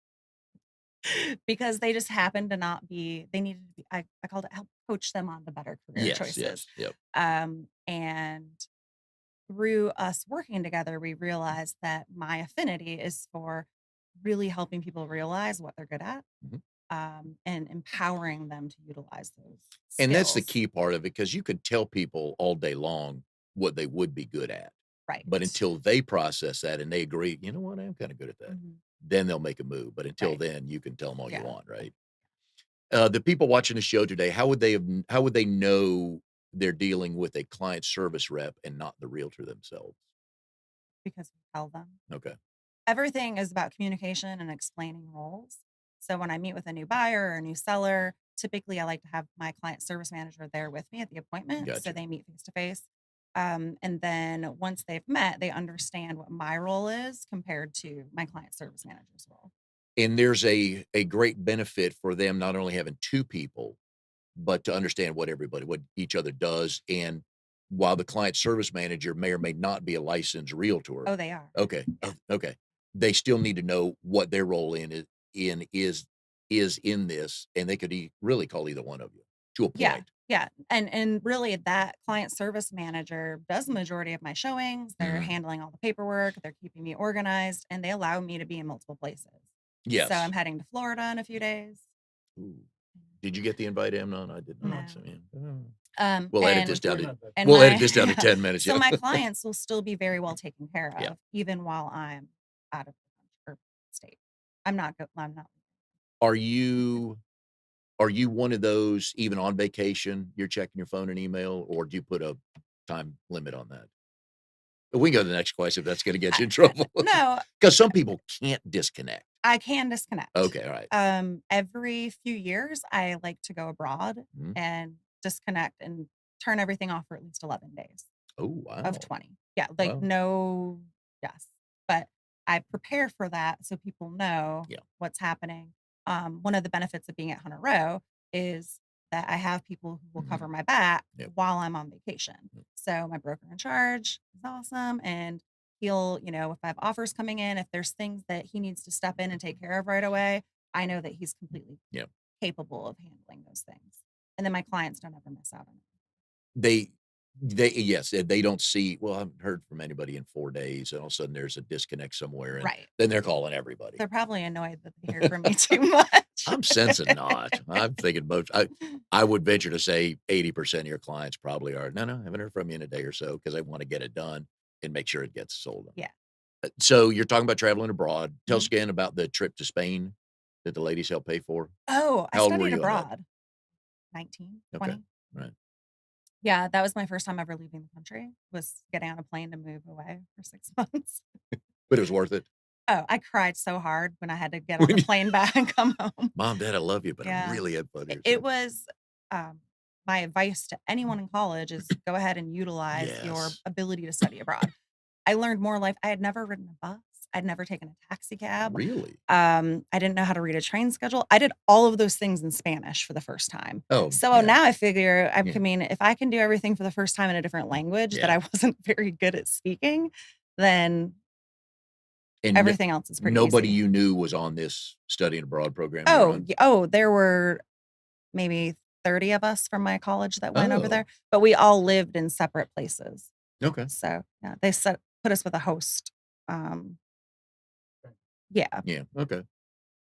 [SPEAKER 2] because they just happened to not be. They needed to be. I called it help coach them on the better career
[SPEAKER 1] Yes,
[SPEAKER 2] choices.
[SPEAKER 1] yes, yep.
[SPEAKER 2] And through us working together, we realized that my affinity is for really helping people realize what they're good at,
[SPEAKER 1] Mhm.
[SPEAKER 2] and empowering them to utilize those
[SPEAKER 1] And that's the
[SPEAKER 2] skills.
[SPEAKER 1] key part of it because you could tell people all day long what they would be good at. But
[SPEAKER 2] Right.
[SPEAKER 1] until they process that and they agree, you know what, I am kind of good at that,
[SPEAKER 2] Mhm.
[SPEAKER 1] then they'll make a move. But until
[SPEAKER 2] Right.
[SPEAKER 1] then, you can tell them all you
[SPEAKER 2] Yeah.
[SPEAKER 1] want, right? The people watching the show today, how would they know they're dealing with a client service rep and not the realtor themselves?
[SPEAKER 2] Because we tell them.
[SPEAKER 1] Okay,
[SPEAKER 2] Everything is about communication and explaining roles. So when I meet with a new buyer or a new seller, typically I like to have my client service manager there with me at the appointment so
[SPEAKER 1] gotcha.
[SPEAKER 2] they meet face to face. And then once they've met, they understand what my role is compared to my client service manager's role.
[SPEAKER 1] And there's a great benefit for them not only having two people, but to understand what each other does. And while the client service manager may or may not be a licensed realtor,
[SPEAKER 2] Oh, they are.
[SPEAKER 1] okay,
[SPEAKER 2] Yeah.
[SPEAKER 1] okay, they still need to know what their role in is in this, and they could really call either one of you to a
[SPEAKER 2] Yeah.
[SPEAKER 1] point.
[SPEAKER 2] Yeah. And really that client service manager does the majority of my showings. They're
[SPEAKER 1] Mhm.
[SPEAKER 2] handling all the paperwork, they're keeping me organized, and they allow me to be in multiple places. So I'm
[SPEAKER 1] Yes.
[SPEAKER 2] heading to Florida in a few days.
[SPEAKER 1] Ooh. Did you get the invite, Amnon? I did not. So,
[SPEAKER 2] No.
[SPEAKER 1] yeah.
[SPEAKER 2] Um,
[SPEAKER 1] We'll edit this
[SPEAKER 2] and
[SPEAKER 1] down to
[SPEAKER 2] and
[SPEAKER 1] we'll edit
[SPEAKER 2] my
[SPEAKER 1] this down to
[SPEAKER 2] yeah.
[SPEAKER 1] 10 minutes.
[SPEAKER 2] So
[SPEAKER 1] Yeah.
[SPEAKER 2] my clients will still be very well taken care
[SPEAKER 1] Yeah.
[SPEAKER 2] of even while I'm out of the country or state. I'm not.
[SPEAKER 1] Are you Are you one of those even on vacation, you're checking your phone and email, or do you put a time limit on that? We can go to the next question if that's gonna get you in trouble.
[SPEAKER 2] No,
[SPEAKER 1] Because some people can't disconnect.
[SPEAKER 2] I can disconnect.
[SPEAKER 1] Okay, all right.
[SPEAKER 2] Every few years, I like to go abroad
[SPEAKER 1] Mhm.
[SPEAKER 2] and disconnect and turn everything off for at least 11 days
[SPEAKER 1] Oh,
[SPEAKER 2] of
[SPEAKER 1] wow.
[SPEAKER 2] 20. Yeah, like
[SPEAKER 1] Wow.
[SPEAKER 2] no, yes. But I prepare for that so people know
[SPEAKER 1] Yeah.
[SPEAKER 2] what's happening. One of the benefits of being at Hunter Row is that I have people who will cover
[SPEAKER 1] Mhm.
[SPEAKER 2] my back
[SPEAKER 1] Yep.
[SPEAKER 2] while I'm on vacation.
[SPEAKER 1] Mm.
[SPEAKER 2] So my broker in charge is awesome. And he'll, if I have offers coming in, if there's things that he needs to step in and take care of right away, I know that he's completely
[SPEAKER 1] Yep.
[SPEAKER 2] capable of handling those things. And then my clients don't ever miss out on it.
[SPEAKER 1] They yes, they don't see, "Well, I haven't heard from anybody in 4 days," and all of a sudden there's a disconnect somewhere, and
[SPEAKER 2] Right.
[SPEAKER 1] then they're calling everybody.
[SPEAKER 2] They're probably annoyed that they hear from me too much.
[SPEAKER 1] I'm sensing not. I'm thinking most I would venture to say 80% of your clients probably are, "No, no, haven't heard from you in a day or so," because they wanna get it done and make sure it gets sold.
[SPEAKER 2] Yeah.
[SPEAKER 1] So you're talking about traveling abroad. Tell us
[SPEAKER 2] Mhm.
[SPEAKER 1] again about the trip to Spain that the ladies helped pay for.
[SPEAKER 2] Oh, I
[SPEAKER 1] How old were
[SPEAKER 2] studied
[SPEAKER 1] you on that?
[SPEAKER 2] abroad. 19,
[SPEAKER 1] Okay.
[SPEAKER 2] 20.
[SPEAKER 1] Right.
[SPEAKER 2] Yeah, that was my first time ever leaving the country, was getting on a plane to move away for 6 months.
[SPEAKER 1] But it was worth it.
[SPEAKER 2] Oh, I cried so hard when I had to get on
[SPEAKER 1] When
[SPEAKER 2] the
[SPEAKER 1] you
[SPEAKER 2] plane back and come home.
[SPEAKER 1] Mom, Dad, I love you, but I
[SPEAKER 2] Yeah.
[SPEAKER 1] really had fun
[SPEAKER 2] It
[SPEAKER 1] here,
[SPEAKER 2] it
[SPEAKER 1] so
[SPEAKER 2] was, my advice to anyone in college is go ahead and utilize your
[SPEAKER 1] yes.
[SPEAKER 2] ability to study abroad. I learned more life. I had never ridden a bus. I'd never taken a taxi cab.
[SPEAKER 1] Really?
[SPEAKER 2] I didn't know how to read a train schedule. I did all of those things in Spanish for the first time.
[SPEAKER 1] Oh,
[SPEAKER 2] So
[SPEAKER 1] yeah,
[SPEAKER 2] now I figure, I
[SPEAKER 1] yeah,
[SPEAKER 2] mean, if I can do everything for the first time in a different language that
[SPEAKER 1] yeah.
[SPEAKER 2] I wasn't very good at speaking, then
[SPEAKER 1] And
[SPEAKER 2] everything else is pretty
[SPEAKER 1] nobody
[SPEAKER 2] easy.
[SPEAKER 1] you knew was on this studying abroad program you were on?
[SPEAKER 2] There were maybe 30 of us from my college that went over
[SPEAKER 1] Oh,
[SPEAKER 2] there, but we all lived in separate places.
[SPEAKER 1] okay.
[SPEAKER 2] So, yeah, they put us with a host. Um, yeah,
[SPEAKER 1] Yeah, okay.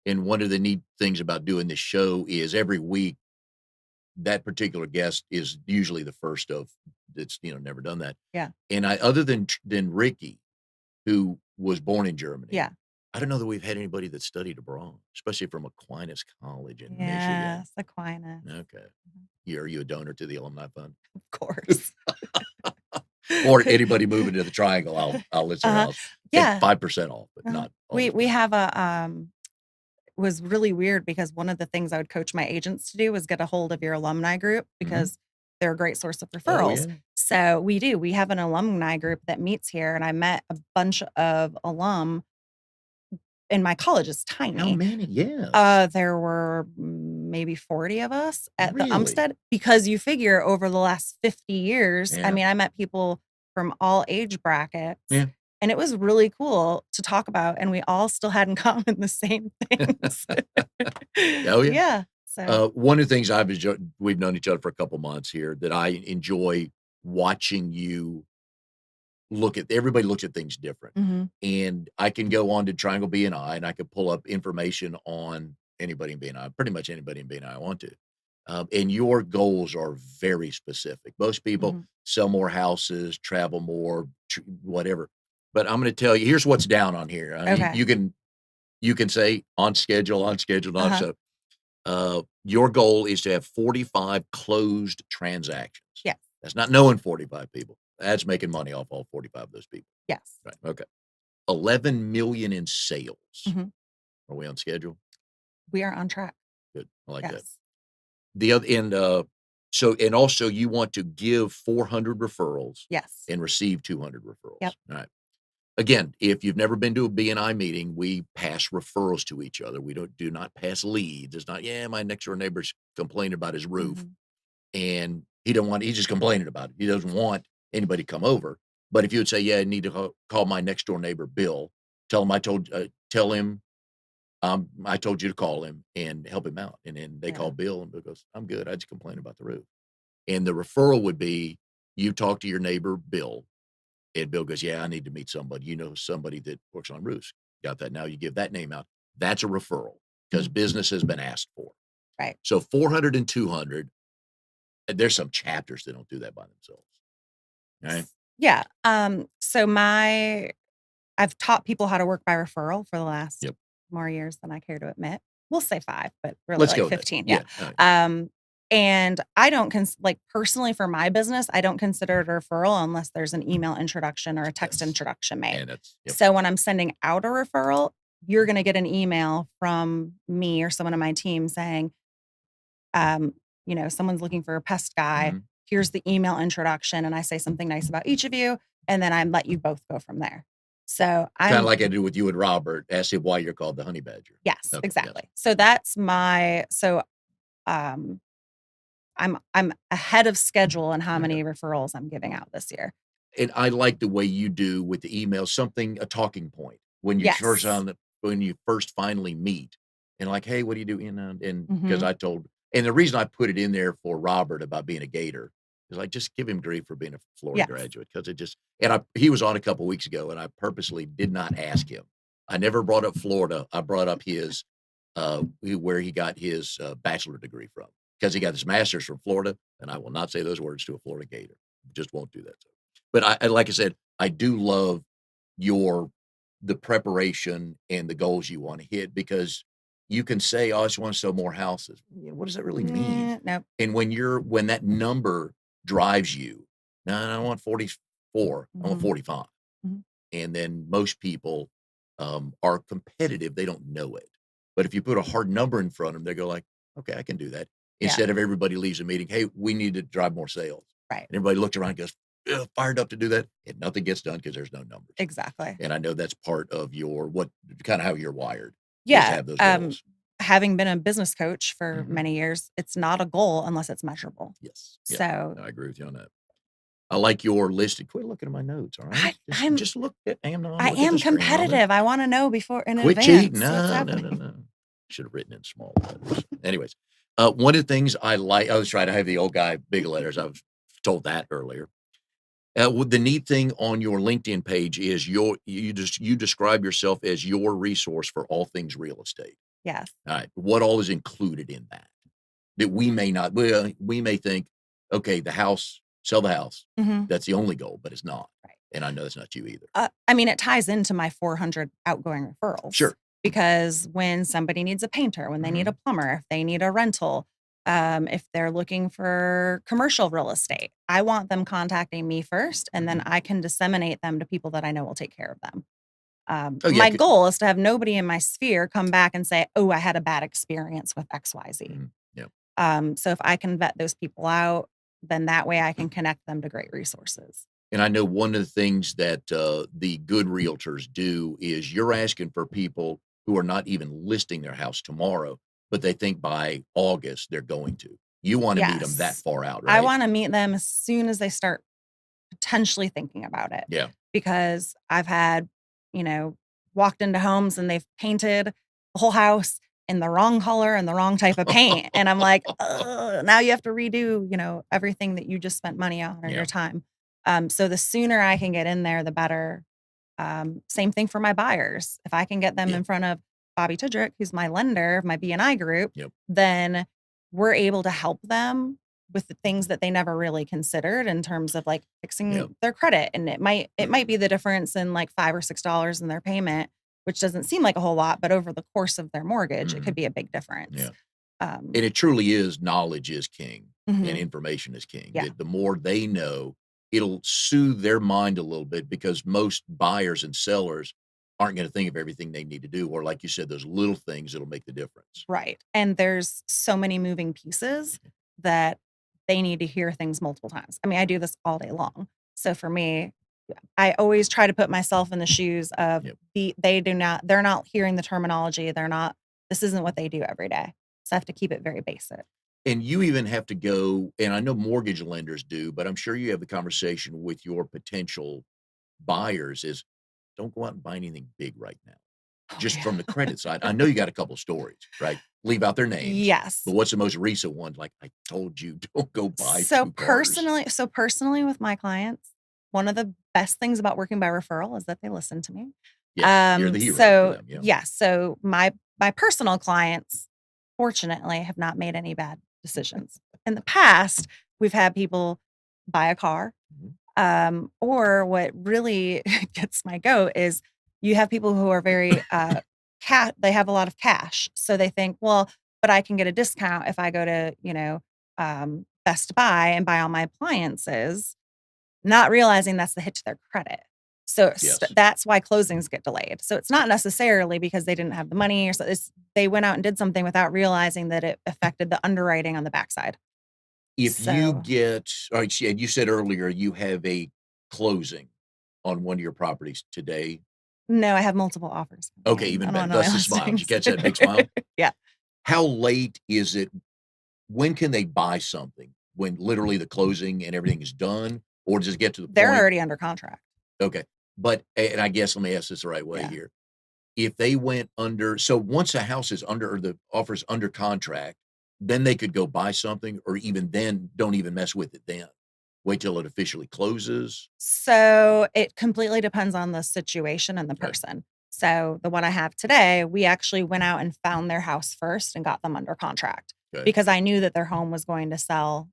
[SPEAKER 1] And one of the neat things about doing this show is every week that particular guest is usually the first of that's, never done that.
[SPEAKER 2] yeah,
[SPEAKER 1] And I other than Ricky, who was born in Germany,
[SPEAKER 2] yeah.
[SPEAKER 1] I don't know that we've had anybody that studied abroad, especially from Aquinas College in Michigan.
[SPEAKER 2] Yes, Aquinas.
[SPEAKER 1] Okay.
[SPEAKER 2] Mhm.
[SPEAKER 1] Are you a donor to the alumni fund?
[SPEAKER 2] Of course.
[SPEAKER 1] Or anybody moving to the triangle, I'll list their
[SPEAKER 2] Uh-huh.
[SPEAKER 1] house. Take
[SPEAKER 2] Yeah,
[SPEAKER 1] 5% off, but
[SPEAKER 2] uh-huh.
[SPEAKER 1] not all
[SPEAKER 2] We
[SPEAKER 1] the
[SPEAKER 2] we
[SPEAKER 1] time.
[SPEAKER 2] have a, was really weird because one of the things I would coach my agents to do was get a hold of your alumni group
[SPEAKER 1] Mhm.
[SPEAKER 2] because they're a great source of
[SPEAKER 1] Oh,
[SPEAKER 2] referrals.
[SPEAKER 1] yeah.
[SPEAKER 2] So we do. We have an alumni group that meets here, and I met a bunch of alum, and my college is
[SPEAKER 1] How
[SPEAKER 2] tiny.
[SPEAKER 1] many? Yes.
[SPEAKER 2] There were maybe 40 of us at the
[SPEAKER 1] Really?
[SPEAKER 2] Umstead because you figure over the last 50 years, I
[SPEAKER 1] Yeah.
[SPEAKER 2] mean, I met people from all age brackets,
[SPEAKER 1] Yeah.
[SPEAKER 2] and it was really cool to talk about, and we all still had in common the same things.
[SPEAKER 1] Oh, yeah.
[SPEAKER 2] Yeah, so
[SPEAKER 1] One of the things we've known each other for a couple months here that I enjoy watching you everybody looks at things different.
[SPEAKER 2] mhm,
[SPEAKER 1] And I can go on to Triangle BNI and I could pull up information on anybody in BNI, pretty much anybody in BNI I want to. And your goals are very specific. Most people
[SPEAKER 2] mhm,
[SPEAKER 1] sell more houses, travel more, whatever. But I'm going to tell you, here's what's down on here. I mean,
[SPEAKER 2] okay,
[SPEAKER 1] you can say on schedule, not
[SPEAKER 2] uh-huh,
[SPEAKER 1] so. Your goal is to have 45 closed transactions.
[SPEAKER 2] yes,
[SPEAKER 1] That's not knowing 45 people. That's making money off all 45 of those people.
[SPEAKER 2] yes,
[SPEAKER 1] Right. Okay. 11 million in sales.
[SPEAKER 2] mhm,
[SPEAKER 1] Are we on schedule?
[SPEAKER 2] we are on track,
[SPEAKER 1] Good. I like that.
[SPEAKER 2] yes,
[SPEAKER 1] The other and and also you want to give 400 referrals
[SPEAKER 2] yes,
[SPEAKER 1] and receive 200
[SPEAKER 2] yep,
[SPEAKER 1] referrals. All right. Again, if you've never been to a BNI meeting, we pass referrals to each other. We do not pass leads. It's not, yeah, my next door neighbor's complaining about his roof
[SPEAKER 2] mhm,
[SPEAKER 1] and he's just complaining about it. He doesn't want anybody to come over. But if you would say, yeah, I need to call my next door neighbor, Bill, tell him, I told you to call him and help him out. And then they call
[SPEAKER 2] yeah,
[SPEAKER 1] Bill and Bill goes, I'm good. I just complained about the roof. And the referral would be you talk to your neighbor, Bill, and Bill goes, yeah, I need to meet somebody. You know, somebody that works on roofs. Got that. Now you give that name out. That's a referral because
[SPEAKER 2] mhm,
[SPEAKER 1] business has been asked for.
[SPEAKER 2] right.
[SPEAKER 1] So 400 and 200. There's some chapters that don't do that by themselves. Right.
[SPEAKER 2] Yeah, so I've taught people how to work by referral for the last
[SPEAKER 1] Yep.
[SPEAKER 2] more years than I care to admit. We'll say 5, but really
[SPEAKER 1] Let's
[SPEAKER 2] like
[SPEAKER 1] go with that.
[SPEAKER 2] 15, yeah.
[SPEAKER 1] Yeah. All right.
[SPEAKER 2] And I don't like, personally for my business, I don't consider it a referral unless there's an email introduction or a text
[SPEAKER 1] Yes.
[SPEAKER 2] introduction made.
[SPEAKER 1] And that's, yep.
[SPEAKER 2] So when I'm sending out a referral, you're gonna get an email from me or someone on my team saying, um, someone's looking for a pest guy.
[SPEAKER 1] Mhm.
[SPEAKER 2] Here's the email introduction, and I say something nice about each of you, and then I let you both go from there. So
[SPEAKER 1] Kind of
[SPEAKER 2] I'm
[SPEAKER 1] like I do with you and Robert. Ask him why you're called the honey badger.
[SPEAKER 2] yes,
[SPEAKER 1] Okay. Yes.
[SPEAKER 2] exactly. So that's um I'm ahead of schedule in how
[SPEAKER 1] Okay.
[SPEAKER 2] many referrals I'm giving out this year.
[SPEAKER 1] And I like the way you do with the email, a talking point
[SPEAKER 2] Yes.
[SPEAKER 1] when you first finally meet and like, hey, what do you do? And because
[SPEAKER 2] Mhm.
[SPEAKER 1] and the reason I put it in there for Robert about being a Gator is like, just give him grief for being a Florida
[SPEAKER 2] Yes.
[SPEAKER 1] graduate. Cause he was on a couple weeks ago and I purposely did not ask him. I never brought up Florida. I brought up where he got his bachelor degree from because he got his master's from Florida. And I will not say those words to a Florida Gator. Just won't do that. But like I said, I do love your the preparation and the goals you want to hit because you can say, "Oh, I just want to sell more houses." What does that really mean?
[SPEAKER 2] Nope.
[SPEAKER 1] And when that number drives you, no, I don't want 44, I want
[SPEAKER 2] Mhm.
[SPEAKER 1] 45.
[SPEAKER 2] Mhm.
[SPEAKER 1] and then most people are competitive. They don't know it. But if you put a hard number in front of them, they go like, okay, I can do that.
[SPEAKER 2] Yeah.
[SPEAKER 1] Instead of everybody leaves a meeting, hey, we need to drive more sales.
[SPEAKER 2] Right.
[SPEAKER 1] And everybody looks around and goes, "Ugh, fired up to do that. And nothing gets done because there's no numbers.
[SPEAKER 2] Exactly.
[SPEAKER 1] And I know that's part of your, what kind of how you're wired is to
[SPEAKER 2] Yeah.
[SPEAKER 1] have those goals.
[SPEAKER 2] Having been a business coach for
[SPEAKER 1] Mhm.
[SPEAKER 2] many years, it's not a goal unless it's measurable.
[SPEAKER 1] Yes. Yeah.
[SPEAKER 2] So
[SPEAKER 1] I agree with you on that. I like your listed. Quit looking at my notes. All right.
[SPEAKER 2] I, I'm
[SPEAKER 1] Just look at,
[SPEAKER 2] I
[SPEAKER 1] look at the
[SPEAKER 2] am
[SPEAKER 1] screen on there.
[SPEAKER 2] competitive. I want to know before in
[SPEAKER 1] Quit cheating.
[SPEAKER 2] advance what's
[SPEAKER 1] No, no, no,
[SPEAKER 2] happening.
[SPEAKER 1] no. Should have written in small letters. Anyways, one of the things I like, I was trying to have the old guy big letters. I was told that earlier. The neat thing on your LinkedIn page is you describe yourself as your resource for all things real estate.
[SPEAKER 2] Yes.
[SPEAKER 1] All right. What all is included in that? That we may not, we may think, okay, the house, sell the house.
[SPEAKER 2] Mhm.
[SPEAKER 1] That's the only goal, but it's not.
[SPEAKER 2] Right.
[SPEAKER 1] And I know that's not you either.
[SPEAKER 2] I mean, it ties into my 400 outgoing referrals.
[SPEAKER 1] Sure.
[SPEAKER 2] Because when somebody needs a painter, when they need a plumber, if they need a rental, if they're looking for commercial real estate, I want them contacting me first, and then I can disseminate them to people that I know will take care of them.
[SPEAKER 1] Oh, yeah.
[SPEAKER 2] My goal is to have nobody in my sphere come back and say, "Oh, I had a bad experience with XYZ."
[SPEAKER 1] Yeah.
[SPEAKER 2] So if I can vet those people out, then that way I can connect them to great resources.
[SPEAKER 1] And I know one of the things that the good realtors do is you're asking for people who are not even listing their house tomorrow, but they think by August they're going to. You want to meet them that
[SPEAKER 2] Yes.
[SPEAKER 1] far out,
[SPEAKER 2] I
[SPEAKER 1] right?
[SPEAKER 2] want to meet them as soon as they start potentially thinking about it,
[SPEAKER 1] Yeah.
[SPEAKER 2] because I've had, you know, walked into homes and they've painted the whole house in the wrong color and the wrong type of paint. And I'm like, "Ugh, now you have to redo, everything that you just spent money on or
[SPEAKER 1] Yeah.
[SPEAKER 2] your time." So the sooner I can get in there, the better. Same thing for my buyers. If I can get them
[SPEAKER 1] Yeah.
[SPEAKER 2] in front of Bobby Tudrick, who's my lender of my BNI group,
[SPEAKER 1] Yep.
[SPEAKER 2] then we're able to help them with the things that they never really considered in terms of like fixing their credit. And it might be the difference in like $5 or $6 in their payment, which doesn't seem like a whole lot, but over the course of their mortgage, it could be a big difference.
[SPEAKER 1] Yeah.
[SPEAKER 2] Um,
[SPEAKER 1] And it truly is knowledge is king and
[SPEAKER 2] mhm.
[SPEAKER 1] information is king.
[SPEAKER 2] Yeah.
[SPEAKER 1] The more they know, it'll soothe their mind a little bit because most buyers and sellers aren't going to think of everything they need to do. Or like you said, those little things that'll make the difference.
[SPEAKER 2] Right. And there's so many moving pieces that they need to hear things multiple times. I mean, I do this all day long. So for me, I always try to put myself in the shoes of
[SPEAKER 1] Yep.
[SPEAKER 2] they're not hearing the terminology. This isn't what they do every day. So I have to keep it very basic.
[SPEAKER 1] And you even have to go, and I know mortgage lenders do, but I'm sure you have the conversation with your potential buyers is don't go out and buy anything big right now.
[SPEAKER 2] Oh,
[SPEAKER 1] Just
[SPEAKER 2] yeah.
[SPEAKER 1] from the credit side. I know you got a couple stories, right? Leave out their names.
[SPEAKER 2] Yes.
[SPEAKER 1] But what's the most recent one? Like I told you, don't go buy
[SPEAKER 2] So
[SPEAKER 1] 2 cars.
[SPEAKER 2] personally with my clients, one of the best things about working by referral is that they listen to me.
[SPEAKER 1] Yes, you're the hero for
[SPEAKER 2] So
[SPEAKER 1] them, yeah.
[SPEAKER 2] yeah, so my personal clients, fortunately, have not made any bad decisions. In the past, we've had people buy a car, or what really gets my goat is you have people who are very they have a lot of cash, so they think, well, but I can get a discount if I go to Best Buy and buy all my appliances, not realizing that's the hit to their credit. So
[SPEAKER 1] Yes.
[SPEAKER 2] that's why closings get delayed. So it's not necessarily because they didn't have the money or so. They went out and did something without realizing that it affected the underwriting on the backside.
[SPEAKER 1] If you
[SPEAKER 2] So
[SPEAKER 1] get all right, and you said earlier you have a closing on one of your properties today.
[SPEAKER 2] no, I have multiple offers
[SPEAKER 1] Okay,
[SPEAKER 2] coming in
[SPEAKER 1] even
[SPEAKER 2] on
[SPEAKER 1] better.
[SPEAKER 2] one of my
[SPEAKER 1] Thus the smile. Did you
[SPEAKER 2] listings.
[SPEAKER 1] catch that big smile?
[SPEAKER 2] Yeah.
[SPEAKER 1] How late is it? When can they buy something? When literally the closing and everything is done? Or does it get to the
[SPEAKER 2] They're
[SPEAKER 1] point?
[SPEAKER 2] already under contract.
[SPEAKER 1] Okay. But and I guess let me ask this the right way
[SPEAKER 2] Yeah.
[SPEAKER 1] here. If they went under, so once a house is under or the offer's under contract, then they could go buy something, or even then don't even mess with it then. Wait till it officially closes.
[SPEAKER 2] So it completely depends on the situation and the
[SPEAKER 1] Okay.
[SPEAKER 2] person. So the one I have today, we actually went out and found their house first and got them under contract
[SPEAKER 1] Okay.
[SPEAKER 2] because I knew that their home was going to sell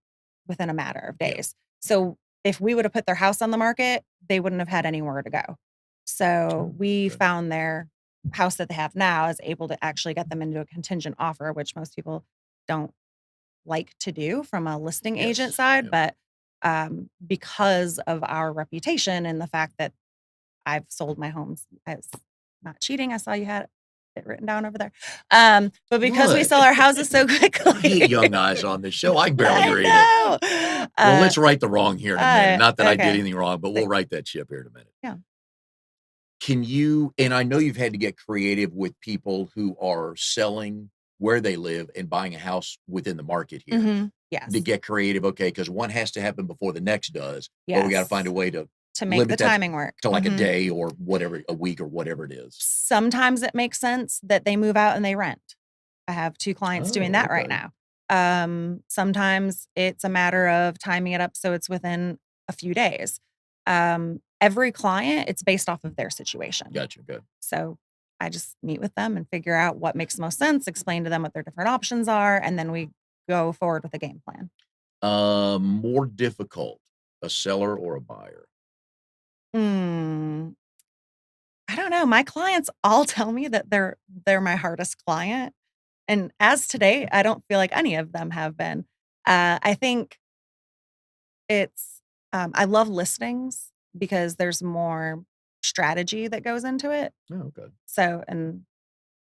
[SPEAKER 2] within a matter of
[SPEAKER 1] Yeah.
[SPEAKER 2] days. So if we would have put their house on the market, they wouldn't have had anywhere to go. So we
[SPEAKER 1] Okay.
[SPEAKER 2] found their house that they have now is able to actually get them into a contingent offer, which most people don't like to do from a listing agent
[SPEAKER 1] Yes.
[SPEAKER 2] side.
[SPEAKER 1] Yeah.
[SPEAKER 2] But because of our reputation and the fact that I've sold my homes as not cheating. I saw you had it written down over there. But because we
[SPEAKER 1] What?
[SPEAKER 2] sell our houses so
[SPEAKER 1] Don't get
[SPEAKER 2] quickly.
[SPEAKER 1] young eyes on this show. I can barely
[SPEAKER 2] I
[SPEAKER 1] read it.
[SPEAKER 2] know.
[SPEAKER 1] Well, let's right the wrong here in a minute. Not that I did
[SPEAKER 2] Okay.
[SPEAKER 1] anything wrong, but we'll right that ship here in a minute.
[SPEAKER 2] Yeah.
[SPEAKER 1] Can you, and I know you've had to get creative with people who are selling where they live and buying a house within the market here to
[SPEAKER 2] Yes.
[SPEAKER 1] get creative. Okay, because one has to happen before the next does, but we got to find a
[SPEAKER 2] Yes.
[SPEAKER 1] way to
[SPEAKER 2] To make the
[SPEAKER 1] limit that
[SPEAKER 2] timing work.
[SPEAKER 1] to like a day or whatever, a week or whatever it is.
[SPEAKER 2] Sometimes it makes sense that they move out and they rent. I have 2 clients doing
[SPEAKER 1] Oh,
[SPEAKER 2] that right
[SPEAKER 1] okay.
[SPEAKER 2] now. Sometimes it's a matter of timing it up so it's within a few days. Every client, it's based off of their situation.
[SPEAKER 1] Gotcha. Good.
[SPEAKER 2] So I just meet with them and figure out what makes most sense, explain to them what their different options are, and then we go forward with a game plan.
[SPEAKER 1] More difficult, a seller or a buyer?
[SPEAKER 2] Hmm. I don't know. My clients all tell me that they're my hardest client. And as today, I don't feel like any of them have been. I think it's I love listings because there's more strategy that goes into it.
[SPEAKER 1] Oh, okay.
[SPEAKER 2] So, and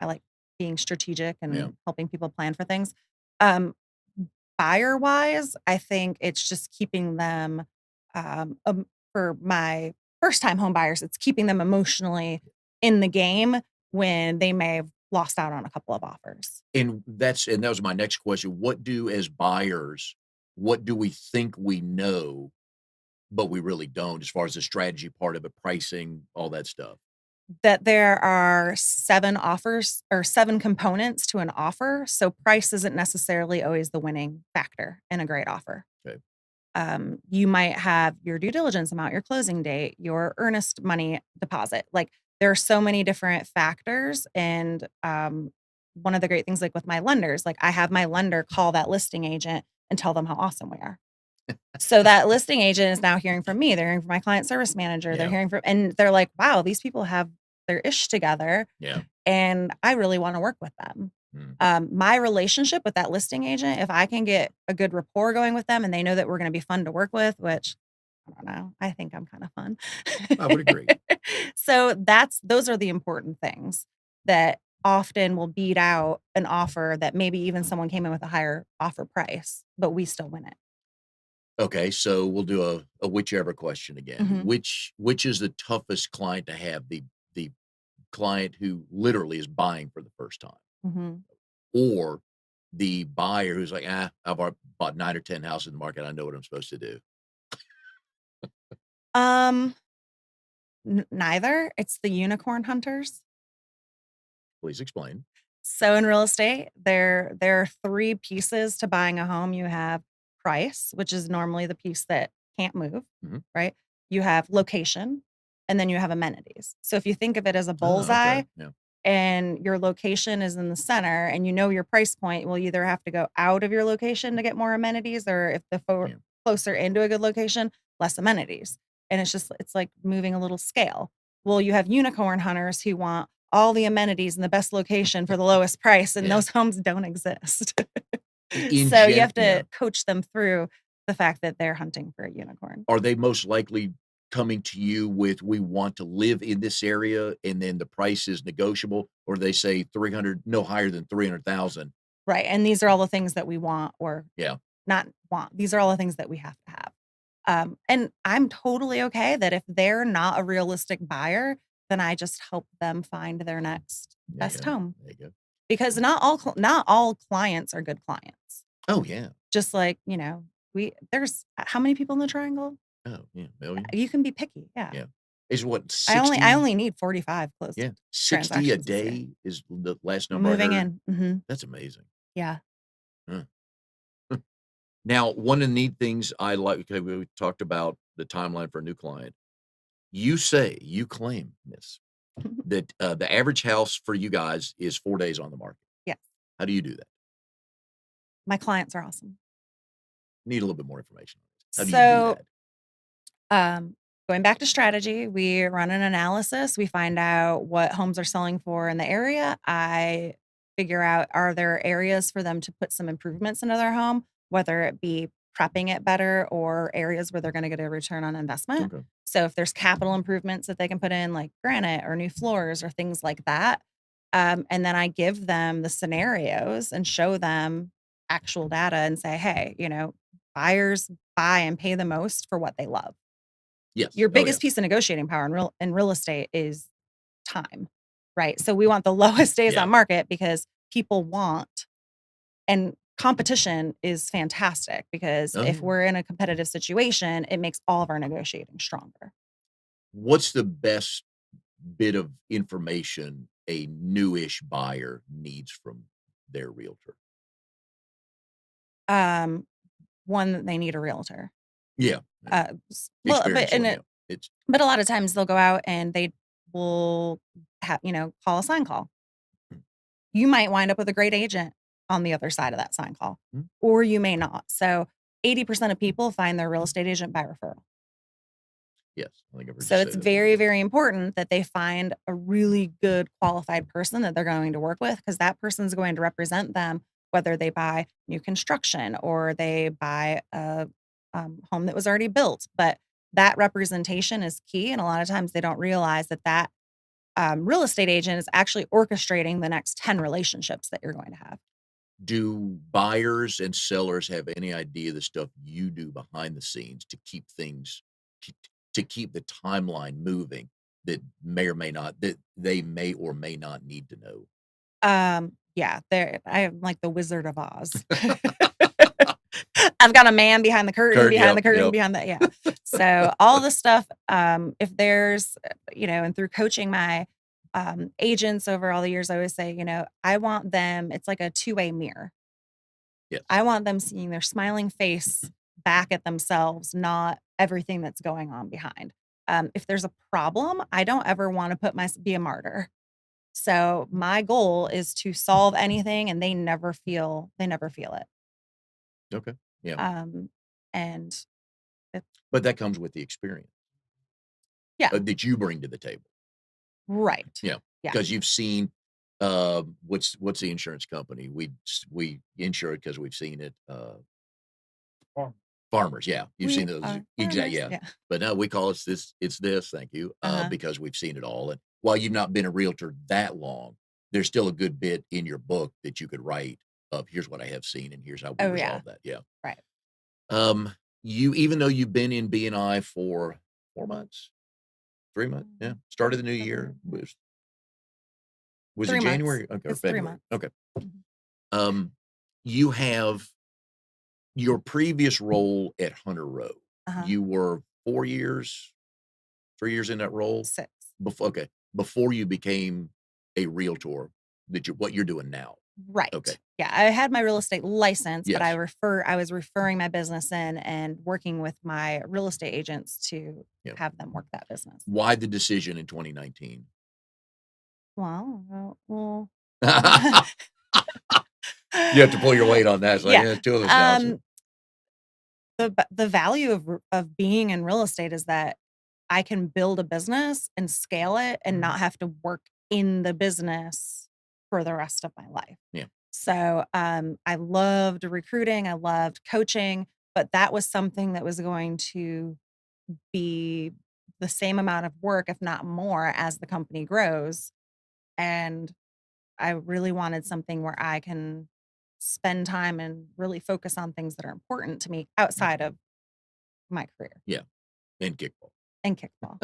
[SPEAKER 2] I like being strategic
[SPEAKER 1] Yeah.
[SPEAKER 2] and helping people plan for things. Um, Buyer wise, I think it's just keeping them for my first time home buyers, it's keeping them emotionally in the game when they may have lost out on a couple of offers.
[SPEAKER 1] And that was my next question. What do as buyers, what do we think we know, but we really don't as far as the strategy part of it, pricing, all that stuff?
[SPEAKER 2] That there are 7 offers or 7 components to an offer, so price isn't necessarily always the winning factor in a great offer.
[SPEAKER 1] Okay.
[SPEAKER 2] You might have your due diligence amount, your closing date, your earnest money deposit. Like there are so many different factors. And one of the great things, like with my lenders, like I have my lender call that listing agent and tell them how awesome we are. So that listing agent is now hearing from me. They're hearing from my client service manager. They're
[SPEAKER 1] Yeah.
[SPEAKER 2] hearing from, and they're like, wow, these people have their ish together.
[SPEAKER 1] Yeah.
[SPEAKER 2] And I really want to work with them.
[SPEAKER 1] Mm.
[SPEAKER 2] My relationship with that listing agent, if I can get a good rapport going with them and they know that we're going to be fun to work with, which I don't know, I think I'm kind of fun.
[SPEAKER 1] I would agree.
[SPEAKER 2] So those are the important things that often will beat out an offer that maybe even someone came in with a higher offer price, but we still win it.
[SPEAKER 1] Okay, so we'll do a whichever question again.
[SPEAKER 2] Mhm.
[SPEAKER 1] Which is the toughest client to have? The client who literally is buying for the first time,
[SPEAKER 2] Mhm.
[SPEAKER 1] or the buyer who's like, I've already bought 9 or 10 houses in the market. I know what I'm supposed to do.
[SPEAKER 2] Um, Neither. It's the unicorn hunters.
[SPEAKER 1] Please explain.
[SPEAKER 2] So in real estate, there are 3 pieces to buying a home. You have price, which is normally the piece that can't move,
[SPEAKER 1] Mhm.
[SPEAKER 2] right? You have location, and then you have amenities. So if you think of it as a
[SPEAKER 1] Oh,
[SPEAKER 2] bullseye
[SPEAKER 1] okay. Yeah.
[SPEAKER 2] and your location is in the center and you know your price point, will either have to go out of your location to get more amenities, or if the
[SPEAKER 1] Yeah.
[SPEAKER 2] closer into a good location, less amenities. And it's like moving a little scale. Well, you have unicorn hunters who want all the amenities in the best location for the lowest price, and
[SPEAKER 1] Yeah.
[SPEAKER 2] those homes don't exist.
[SPEAKER 1] In
[SPEAKER 2] So you have
[SPEAKER 1] yeah.
[SPEAKER 2] to coach them through the fact that they're hunting for a unicorn.
[SPEAKER 1] Are they most likely coming to you with, "We want to live in this area," and then the price is negotiable, or they say 300, no higher than 300,000?
[SPEAKER 2] Right. And these are all the things that we want or
[SPEAKER 1] Yeah.
[SPEAKER 2] not want. These are all the things that we have to have. And I'm totally okay that if they're not a realistic buyer, then I just help them find their next
[SPEAKER 1] Yeah,
[SPEAKER 2] best
[SPEAKER 1] yeah.
[SPEAKER 2] home,
[SPEAKER 1] There you go.
[SPEAKER 2] because not all clients are good clients.
[SPEAKER 1] Oh, yeah.
[SPEAKER 2] Just like, there's how many people in the triangle?
[SPEAKER 1] Oh, yeah, million.
[SPEAKER 2] You can be picky. Yeah.
[SPEAKER 1] Yeah. Is what,
[SPEAKER 2] I
[SPEAKER 1] 60?
[SPEAKER 2] only need 45 closed
[SPEAKER 1] Yeah, 60 a
[SPEAKER 2] transactions this year.
[SPEAKER 1] day is the last number I
[SPEAKER 2] Moving
[SPEAKER 1] heard.
[SPEAKER 2] in. Mhm.
[SPEAKER 1] That's amazing.
[SPEAKER 2] Yeah.
[SPEAKER 1] Huh. Now, one of the neat things I like, okay, we talked about the timeline for a new client. You claim, miss, that, the average house for you guys is 4 days on the market.
[SPEAKER 2] Yes.
[SPEAKER 1] How do you do that?
[SPEAKER 2] My clients are awesome.
[SPEAKER 1] Need a little bit more information. How do you do
[SPEAKER 2] So,
[SPEAKER 1] that?
[SPEAKER 2] um, going back to strategy, we run an analysis. We find out what homes are selling for in the area. I figure out, are there areas for them to put some improvements into their home, whether it be prepping it better or areas where they're going to get a return on investment.
[SPEAKER 1] Okay.
[SPEAKER 2] So if there's capital improvements that they can put in, like granite or new floors or things like that, and then I give them the scenarios and show them actual data and say, hey, buyers buy and pay the most for what they love.
[SPEAKER 1] Yes.
[SPEAKER 2] Your
[SPEAKER 1] Oh, yeah.
[SPEAKER 2] biggest piece of negotiating power in real estate is time, right? So we want the lowest days
[SPEAKER 1] Yeah.
[SPEAKER 2] on market because people want, and competition is fantastic because
[SPEAKER 1] Oh,
[SPEAKER 2] if
[SPEAKER 1] yeah.
[SPEAKER 2] we're in a competitive situation, it makes all of our negotiating stronger.
[SPEAKER 1] What's the best bit of information a newish buyer needs from their realtor?
[SPEAKER 2] Um, One, that they need a realtor.
[SPEAKER 1] Yeah. Yeah.
[SPEAKER 2] Well, but
[SPEAKER 1] Experience one. Yeah. It's
[SPEAKER 2] but a lot of times they'll go out and they will call a sign call.
[SPEAKER 1] mm,
[SPEAKER 2] You might wind up with a great agent on the other side of that sign call,
[SPEAKER 1] mm,
[SPEAKER 2] or you may not. So 80% of people find their real estate agent by referral.
[SPEAKER 1] yes. I think I've heard you
[SPEAKER 2] So
[SPEAKER 1] say
[SPEAKER 2] it's
[SPEAKER 1] that
[SPEAKER 2] very,
[SPEAKER 1] before.
[SPEAKER 2] very important that they find a really good qualified person that they're going to work with because that person's going to represent them, whether they buy new construction or they buy a home that was already built. But that representation is key. And a lot of times they don't realize that real estate agent is actually orchestrating the next 10 relationships that you're going to have.
[SPEAKER 1] Do buyers and sellers have any idea the stuff you do behind the scenes to keep things to to keep the timeline moving that may or may not that they may or may not need to know?
[SPEAKER 2] Yeah, I am like the Wizard of Oz. I've got a man behind the curtain,
[SPEAKER 1] Kurt,
[SPEAKER 2] behind the
[SPEAKER 1] yep,
[SPEAKER 2] curtain,
[SPEAKER 1] yep.
[SPEAKER 2] behind the yeah. So all the stuff, if there's, and through coaching my agents over all the years, I always say, I want them, it's like a two-way mirror.
[SPEAKER 1] Yes.
[SPEAKER 2] I want them seeing their smiling face back at themselves, not everything that's going on behind. If there's a problem, I don't ever want to be a martyr. So my goal is to solve anything and they never feel it.
[SPEAKER 1] Okay. Yeah.
[SPEAKER 2] Um, and it,
[SPEAKER 1] But that comes with the experience,
[SPEAKER 2] yeah,
[SPEAKER 1] that you bring to the table.
[SPEAKER 2] right.
[SPEAKER 1] Yeah,
[SPEAKER 2] Yeah.
[SPEAKER 1] because 'cause you've seen, what's the insurance company? We insure it because 'cause we've seen it, farmers, yeah, you've
[SPEAKER 2] We
[SPEAKER 1] seen those
[SPEAKER 2] are
[SPEAKER 1] exact
[SPEAKER 2] farmers.
[SPEAKER 1] yeah,
[SPEAKER 2] Yeah.
[SPEAKER 1] but no, we call it's this, thank you,
[SPEAKER 2] Uh-huh.
[SPEAKER 1] because we've seen it all, and while you've not been a realtor that long, there's still a good bit in your book that you could write of, "Here's what I have seen, and here's how we
[SPEAKER 2] Oh yeah.
[SPEAKER 1] resolve that," yeah.
[SPEAKER 2] Right.
[SPEAKER 1] You even though you've been in BNI for 4 months, 3 months, yeah, start of the new year, was it
[SPEAKER 2] 3 months.
[SPEAKER 1] January? Okay, or
[SPEAKER 2] It's three
[SPEAKER 1] February,
[SPEAKER 2] months.
[SPEAKER 1] okay.
[SPEAKER 2] Mhm.
[SPEAKER 1] You have your previous role at Hunter Rowe.
[SPEAKER 2] Uh-huh.
[SPEAKER 1] You were 4 years, 3 years in that role?
[SPEAKER 2] 6.
[SPEAKER 1] Okay, before you became a realtor that you what you're doing now. Okay,
[SPEAKER 2] Right. Yeah. I had my real estate license, but
[SPEAKER 1] yes,
[SPEAKER 2] I was referring my business in and working with my real estate agents to
[SPEAKER 1] yeah.
[SPEAKER 2] have them work that business.
[SPEAKER 1] Why the decision in 2019?
[SPEAKER 2] Well,
[SPEAKER 1] You have to pull your weight on that, it's like,
[SPEAKER 2] yeah.
[SPEAKER 1] "Yeah, 2 of us now," so
[SPEAKER 2] Um, the value of being in real estate is that I can build a business and scale it and not have to work in the business for the rest of my life.
[SPEAKER 1] yeah,
[SPEAKER 2] So, I loved recruiting, I loved coaching, but that was something that was going to be the same amount of work, if not more, as the company grows. And I really wanted something where I can spend time and really focus on things that are important to me outside of my career
[SPEAKER 1] yeah, and kickball.
[SPEAKER 2] and kickball.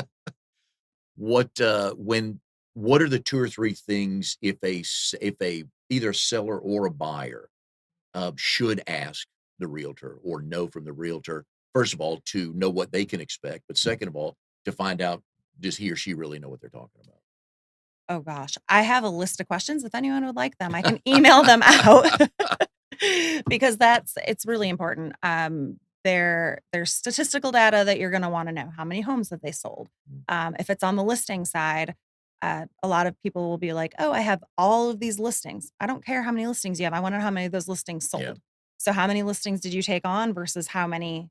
[SPEAKER 1] What, what are the 2 or 3 things if a either seller or a buyer, should ask the realtor or know from the realtor? First of all, to know what they can expect, but second of all, to find out, does he or she really know what they're talking
[SPEAKER 2] Oh gosh, I have a list of questions. If anyone would like them, I can email them out because it's really important. There's statistical data that you're going to want to know. How many homes have they sold?
[SPEAKER 1] about?
[SPEAKER 2] If it's on the listing side, a lot of people will be like, "Oh, I have all of these listings. I don't care how many listings you have. I want to know how many of those listings
[SPEAKER 1] Yeah,
[SPEAKER 2] sold. So, how many listings did you take on versus how many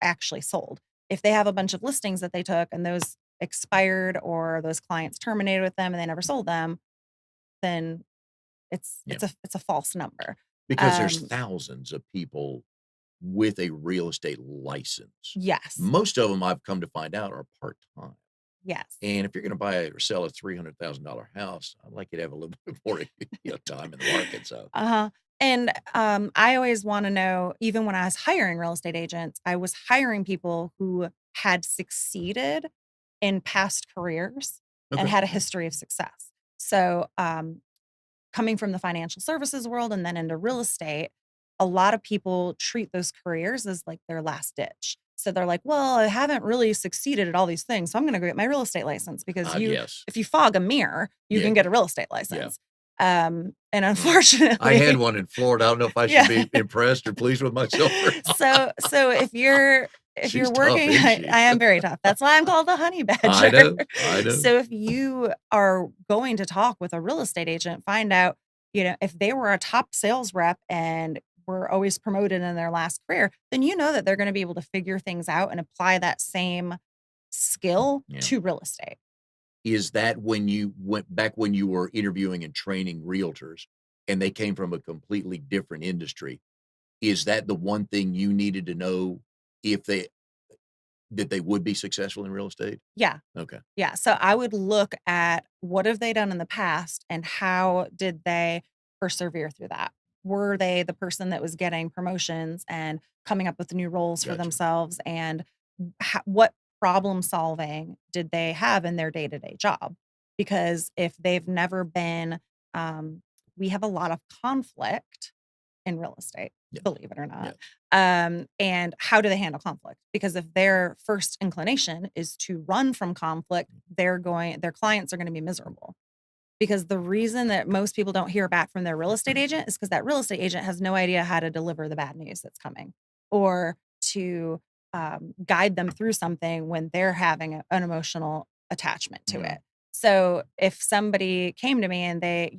[SPEAKER 2] actually sold? If they have a bunch of listings that they took and those expired or those clients terminated with them and they never sold them, then it's
[SPEAKER 1] yeah,
[SPEAKER 2] it's a it's a false number.
[SPEAKER 1] because there's
[SPEAKER 2] Um,
[SPEAKER 1] thousands of people with a real estate license.
[SPEAKER 2] Yes.
[SPEAKER 1] Most of them I've come to find out are part-time.
[SPEAKER 2] Yes.
[SPEAKER 1] And if you're going to buy or sell a $300,000 house, I'd like you to have a little bit more, time in the market. So,
[SPEAKER 2] Uh-huh. And I always want to know, even when I was hiring real estate agents, I was hiring people who had succeeded in past careers and
[SPEAKER 1] okay.
[SPEAKER 2] had a
[SPEAKER 1] Yeah.
[SPEAKER 2] history of success. So, coming from the financial services world and then into real estate, a lot of people treat those careers as like their last ditch. So they're like, well, I haven't really succeeded at all these things. So I'm going to go get my real estate license because
[SPEAKER 1] Yes.
[SPEAKER 2] if you fog a mirror, you
[SPEAKER 1] Yeah.
[SPEAKER 2] can get a real estate
[SPEAKER 1] Yeah.
[SPEAKER 2] license. And
[SPEAKER 1] Mm. I had
[SPEAKER 2] unfortunately,
[SPEAKER 1] one in Florida. I don't know if I should
[SPEAKER 2] yeah.
[SPEAKER 1] be impressed or pleased with myself or not.
[SPEAKER 2] So if
[SPEAKER 1] She's
[SPEAKER 2] you're
[SPEAKER 1] tough,
[SPEAKER 2] working,
[SPEAKER 1] isn't
[SPEAKER 2] I,
[SPEAKER 1] she?
[SPEAKER 2] I am very tough. That's why I'm called the honey
[SPEAKER 1] I
[SPEAKER 2] badger.
[SPEAKER 1] know. I know.
[SPEAKER 2] So if you are going to talk with a real estate agent, find out, if they were a top sales rep and were always promoted in their last career, then you know that they're going to be able to figure things out and apply that same skill
[SPEAKER 1] Yeah.
[SPEAKER 2] to real estate.
[SPEAKER 1] Is that when you went back when you were interviewing and training realtors and they came from a completely different industry? Is that the one thing you needed to know if they that they would be successful in real estate?
[SPEAKER 2] Yeah.
[SPEAKER 1] Okay.
[SPEAKER 2] Yeah, so I would look at what have they done in the past and how did they persevere through that? Were they the person that was getting promotions and coming up with new roles for
[SPEAKER 1] Gotcha.
[SPEAKER 2] themselves? And what problem solving did they have in their day-to-day job? Because if they've never been, um, we have a lot of conflict in real estate,
[SPEAKER 1] Yeah.
[SPEAKER 2] believe it or
[SPEAKER 1] Yeah.
[SPEAKER 2] not. And how do they handle conflict? Because if their first inclination is to run from conflict, their clients are going to be miserable. Because the reason that most people don't hear back from their real estate agent is because that real estate agent has no idea how to deliver the bad news that's coming or to guide them through something when they're having an emotional attachment to
[SPEAKER 1] Yeah.
[SPEAKER 2] it. So if somebody came to me and they,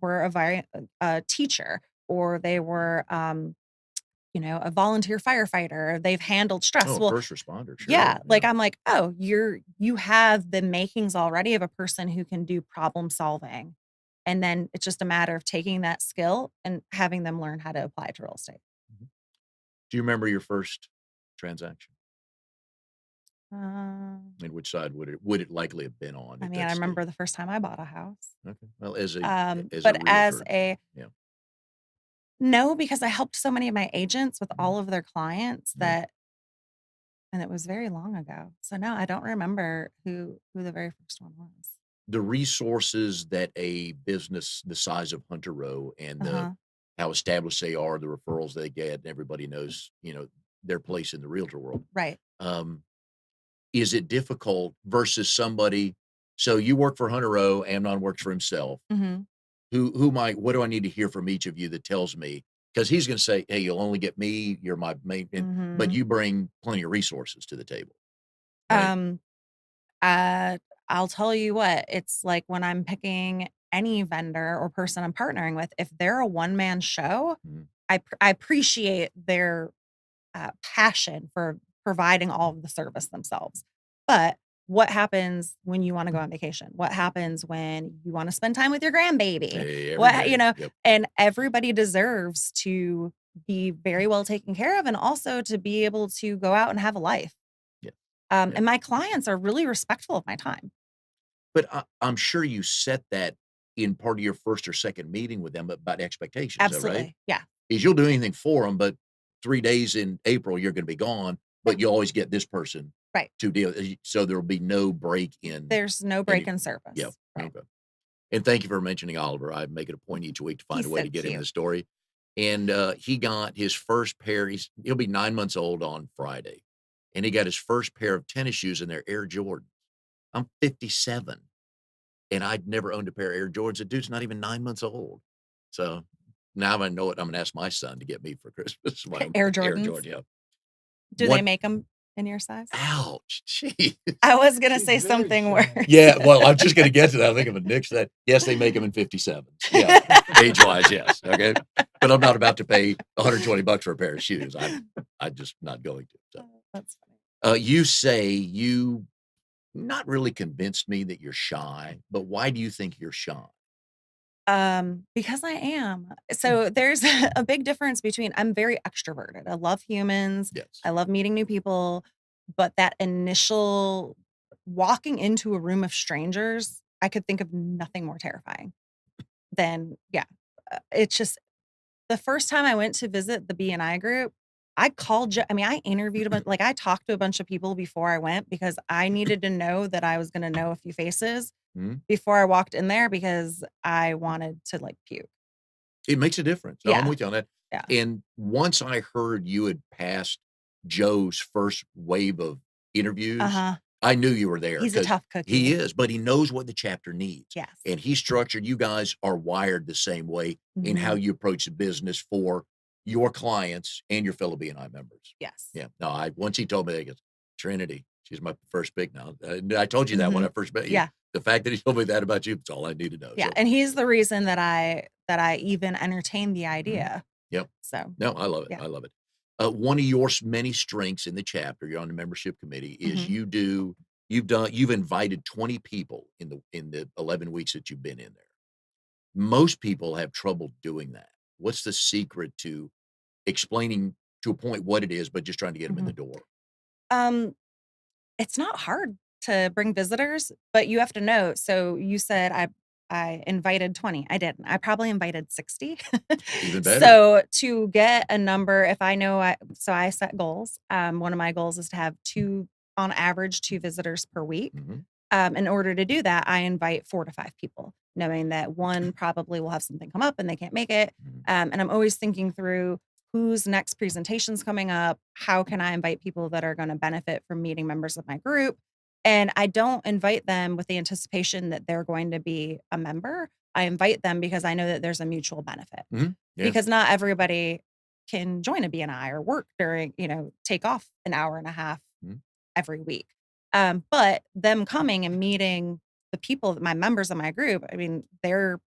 [SPEAKER 2] were a teacher or they were, a volunteer firefighter, they've handled stress.
[SPEAKER 1] Oh,
[SPEAKER 2] Well,
[SPEAKER 1] first responder,
[SPEAKER 2] yeah,
[SPEAKER 1] sure.
[SPEAKER 2] like
[SPEAKER 1] Yeah.
[SPEAKER 2] I'm like, "Oh, you have the makings already of a person who can do problem solving." And then it's just a matter of taking that skill and having them learn how to apply it to real estate.
[SPEAKER 1] Mhm. Do you remember your first transaction?
[SPEAKER 2] Um,
[SPEAKER 1] And which side would it likely have been on
[SPEAKER 2] I
[SPEAKER 1] at
[SPEAKER 2] mean, I
[SPEAKER 1] that stage?
[SPEAKER 2] remember the first time I bought a house.
[SPEAKER 1] Okay. Well, as a
[SPEAKER 2] But as
[SPEAKER 1] realtor,
[SPEAKER 2] a
[SPEAKER 1] yeah.
[SPEAKER 2] no, because I helped so many of my agents with
[SPEAKER 1] Mhm.
[SPEAKER 2] all of their clients
[SPEAKER 1] Yeah.
[SPEAKER 2] and it was very long ago. So no, I don't remember who the very first one was.
[SPEAKER 1] The resources that a business the size of Hunter Rowe and
[SPEAKER 2] Uh-huh.
[SPEAKER 1] how established they are, the referrals they get, and everybody knows, their place in the realtor world.
[SPEAKER 2] Right.
[SPEAKER 1] Um, is it difficult versus somebody so you work for Hunter Rowe, Amnon works for himself.
[SPEAKER 2] Mhm.
[SPEAKER 1] What do I need to hear from each of you that tells me because he's gonna say, "Hey, you'll only get me, you're my main," but
[SPEAKER 2] Mhm.
[SPEAKER 1] you bring plenty of resources to the table, right?
[SPEAKER 2] Um Uh, I'll tell you what, it's like when I'm picking any vendor or person I'm partnering with, if they're a one-man show,
[SPEAKER 1] Mhm.
[SPEAKER 2] I appreciate their passion for providing all of the service themselves. But what happens when you want to go on vacation? What happens when you want to spend time with your grandbaby?
[SPEAKER 1] Hey, every day. Yep.
[SPEAKER 2] And everybody deserves to be very well taken care of and also to be able to go out and have a life.
[SPEAKER 1] Yeah. Yeah.
[SPEAKER 2] And my clients are really respectful of my time.
[SPEAKER 1] But I'm sure you set that in part of your first or second meeting with them about expectations, though, right?
[SPEAKER 2] Absolutely. Yeah.
[SPEAKER 1] Is you'll do anything for them, but 3 days in April, you're gonna be gone,
[SPEAKER 2] Yeah.
[SPEAKER 1] but you always get this person
[SPEAKER 2] Right.
[SPEAKER 1] to deal so there'll be no break in
[SPEAKER 2] There's no break
[SPEAKER 1] any
[SPEAKER 2] in
[SPEAKER 1] yeah,
[SPEAKER 2] service. Right.
[SPEAKER 1] okay. And thank you for mentioning Oliver. I make it a point each week to find
[SPEAKER 2] He's
[SPEAKER 1] a way
[SPEAKER 2] so
[SPEAKER 1] to get him
[SPEAKER 2] cute.
[SPEAKER 1] the story. And, he got his first pair he'll be 9 months old on Friday, and he got his first pair of tennis shoes, and they're Air Jordan. I'm 57. And I'd never owned a pair of Air Jordans. The dude's not even 9 months old. So, now I know it, I'm gonna ask my son to get me for Christmas my own
[SPEAKER 2] Air
[SPEAKER 1] Air
[SPEAKER 2] Jordans.
[SPEAKER 1] Jordan, yeah.
[SPEAKER 2] Do they
[SPEAKER 1] What
[SPEAKER 2] make them in your size?
[SPEAKER 1] ouch, jeez.
[SPEAKER 2] I was gonna
[SPEAKER 3] She's
[SPEAKER 2] say
[SPEAKER 3] very
[SPEAKER 2] something
[SPEAKER 3] shy.
[SPEAKER 2] worse.
[SPEAKER 1] Yeah, well, I'm just gonna get to that. I think I'm gonna nix that. Yes, they make them in 57s. Yeah, age-wise, yes, okay? But I'm not about to pay $120 for a pair of shoes. I'm just not going to, so.
[SPEAKER 2] That's funny.
[SPEAKER 1] You say you not really convinced me that you're shy, but why do you think you're shy?
[SPEAKER 2] Because I am. So there's a big difference between I'm very extroverted. I love humans.
[SPEAKER 1] Yes.
[SPEAKER 2] I love meeting new people, but that initial walking into a room of strangers, I could think of nothing more terrifying than yeah. It's just the first time I went to visit the BNI group, I called I mean, I interviewed a bunch like I talked to a bunch of people before I went because I needed to know that I was going to know a few faces
[SPEAKER 1] Mhm.
[SPEAKER 2] before I walked in there because I wanted to like puke.
[SPEAKER 1] It makes a difference. No, I'm
[SPEAKER 2] Yeah.
[SPEAKER 1] with you on that.
[SPEAKER 2] Yeah.
[SPEAKER 1] And once I heard you had passed Joe's first wave of interviews,
[SPEAKER 2] Uh-huh.
[SPEAKER 1] I knew you were there
[SPEAKER 2] He's a
[SPEAKER 1] because
[SPEAKER 2] tough
[SPEAKER 1] he
[SPEAKER 2] cookie.
[SPEAKER 1] is, but he knows what the chapter needs.
[SPEAKER 2] Yes.
[SPEAKER 1] And he's structured. You guys are wired the same way in how
[SPEAKER 2] Mhm.
[SPEAKER 1] you approach the business for your clients and your fellow BNI members.
[SPEAKER 2] Yes.
[SPEAKER 1] Yeah. No, I once he told me that, he goes, Trinity, she's my first pick now. I told you that when I
[SPEAKER 2] Mhm.
[SPEAKER 1] first met you.
[SPEAKER 2] Yeah.
[SPEAKER 1] The fact that he told me that about you, it's all I need to know.
[SPEAKER 2] Yeah,
[SPEAKER 1] So
[SPEAKER 2] and he's the reason that I even entertained the
[SPEAKER 1] mhm.
[SPEAKER 2] idea.
[SPEAKER 1] Yep.
[SPEAKER 2] So,
[SPEAKER 1] No, I love it.
[SPEAKER 2] yeah.
[SPEAKER 1] I love it. One of your many strengths in the chapter, you're on the membership committee, is
[SPEAKER 2] Mhm.
[SPEAKER 1] you've invited 20 people in the 11 weeks that you've been in there. Most people have trouble doing that. What's the secret to explaining to a point what it is, but just trying to get them in the
[SPEAKER 2] Mhm.
[SPEAKER 1] door?
[SPEAKER 2] Um, it's not hard to bring visitors, but you have to know. So you said I invited 20. I didn't. I probably invited 60.
[SPEAKER 1] Even better.
[SPEAKER 2] So to get a number, if I know I set goals. One of my goals is to have two on average two visitors per week.
[SPEAKER 1] Mhm.
[SPEAKER 2] In order to do that, I invite 4 to 5 people, knowing that one probably will have something come up and they can't make it.
[SPEAKER 1] Mhm.
[SPEAKER 2] And I'm always thinking through whose next presentation's coming up. How can I invite people that are going to benefit from meeting members of my group? And I don't invite them with the anticipation that they're going to be a member. I invite them because I know that there's a mutual benefit
[SPEAKER 1] Mhm. Yeah.
[SPEAKER 2] because not everybody can join a BNI or work during, take off an hour and a half
[SPEAKER 1] Mhm.
[SPEAKER 2] every week. But them coming and meeting the people, my members of my group, I mean, they're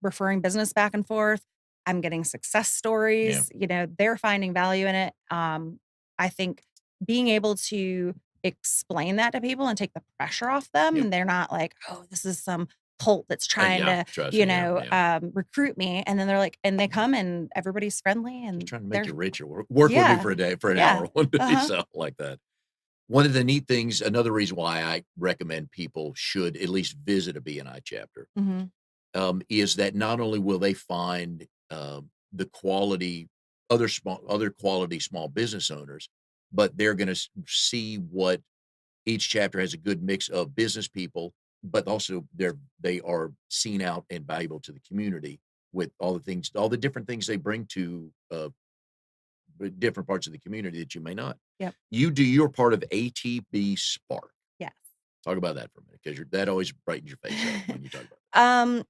[SPEAKER 2] referring business back and forth. I'm getting success
[SPEAKER 1] Yeah.
[SPEAKER 2] stories, they're finding value in it. I think being able to explain that to people and take the pressure off them,
[SPEAKER 1] Yep.
[SPEAKER 2] and they're not like, oh, this is some cult that's trying
[SPEAKER 1] Yeah.
[SPEAKER 2] to,
[SPEAKER 1] Trust me. Yeah. Yeah.
[SPEAKER 2] recruit me. And then they're like, and they come and everybody's friendly
[SPEAKER 1] Just
[SPEAKER 2] and
[SPEAKER 1] trying to make
[SPEAKER 2] they're,
[SPEAKER 1] you richer. Work with me
[SPEAKER 2] yeah,
[SPEAKER 1] for a day, for an
[SPEAKER 2] yeah,
[SPEAKER 1] hour, one day.
[SPEAKER 2] uh-huh.
[SPEAKER 1] So like that. One of the neat things, another reason why I recommend people should at least visit a BNI chapter,
[SPEAKER 2] Hmm.
[SPEAKER 1] is that not only will they find the quality, other quality small business owners, but they're going to see what each chapter has a good mix of business people, but also they are seen out and valuable to the community with all the different things they bring to different parts of the community that you may not.
[SPEAKER 2] Yep.
[SPEAKER 1] You're part of ATB Spark.
[SPEAKER 2] Yes.
[SPEAKER 1] Talk about that for a minute, because that always brightens your face up when you talk about
[SPEAKER 2] um,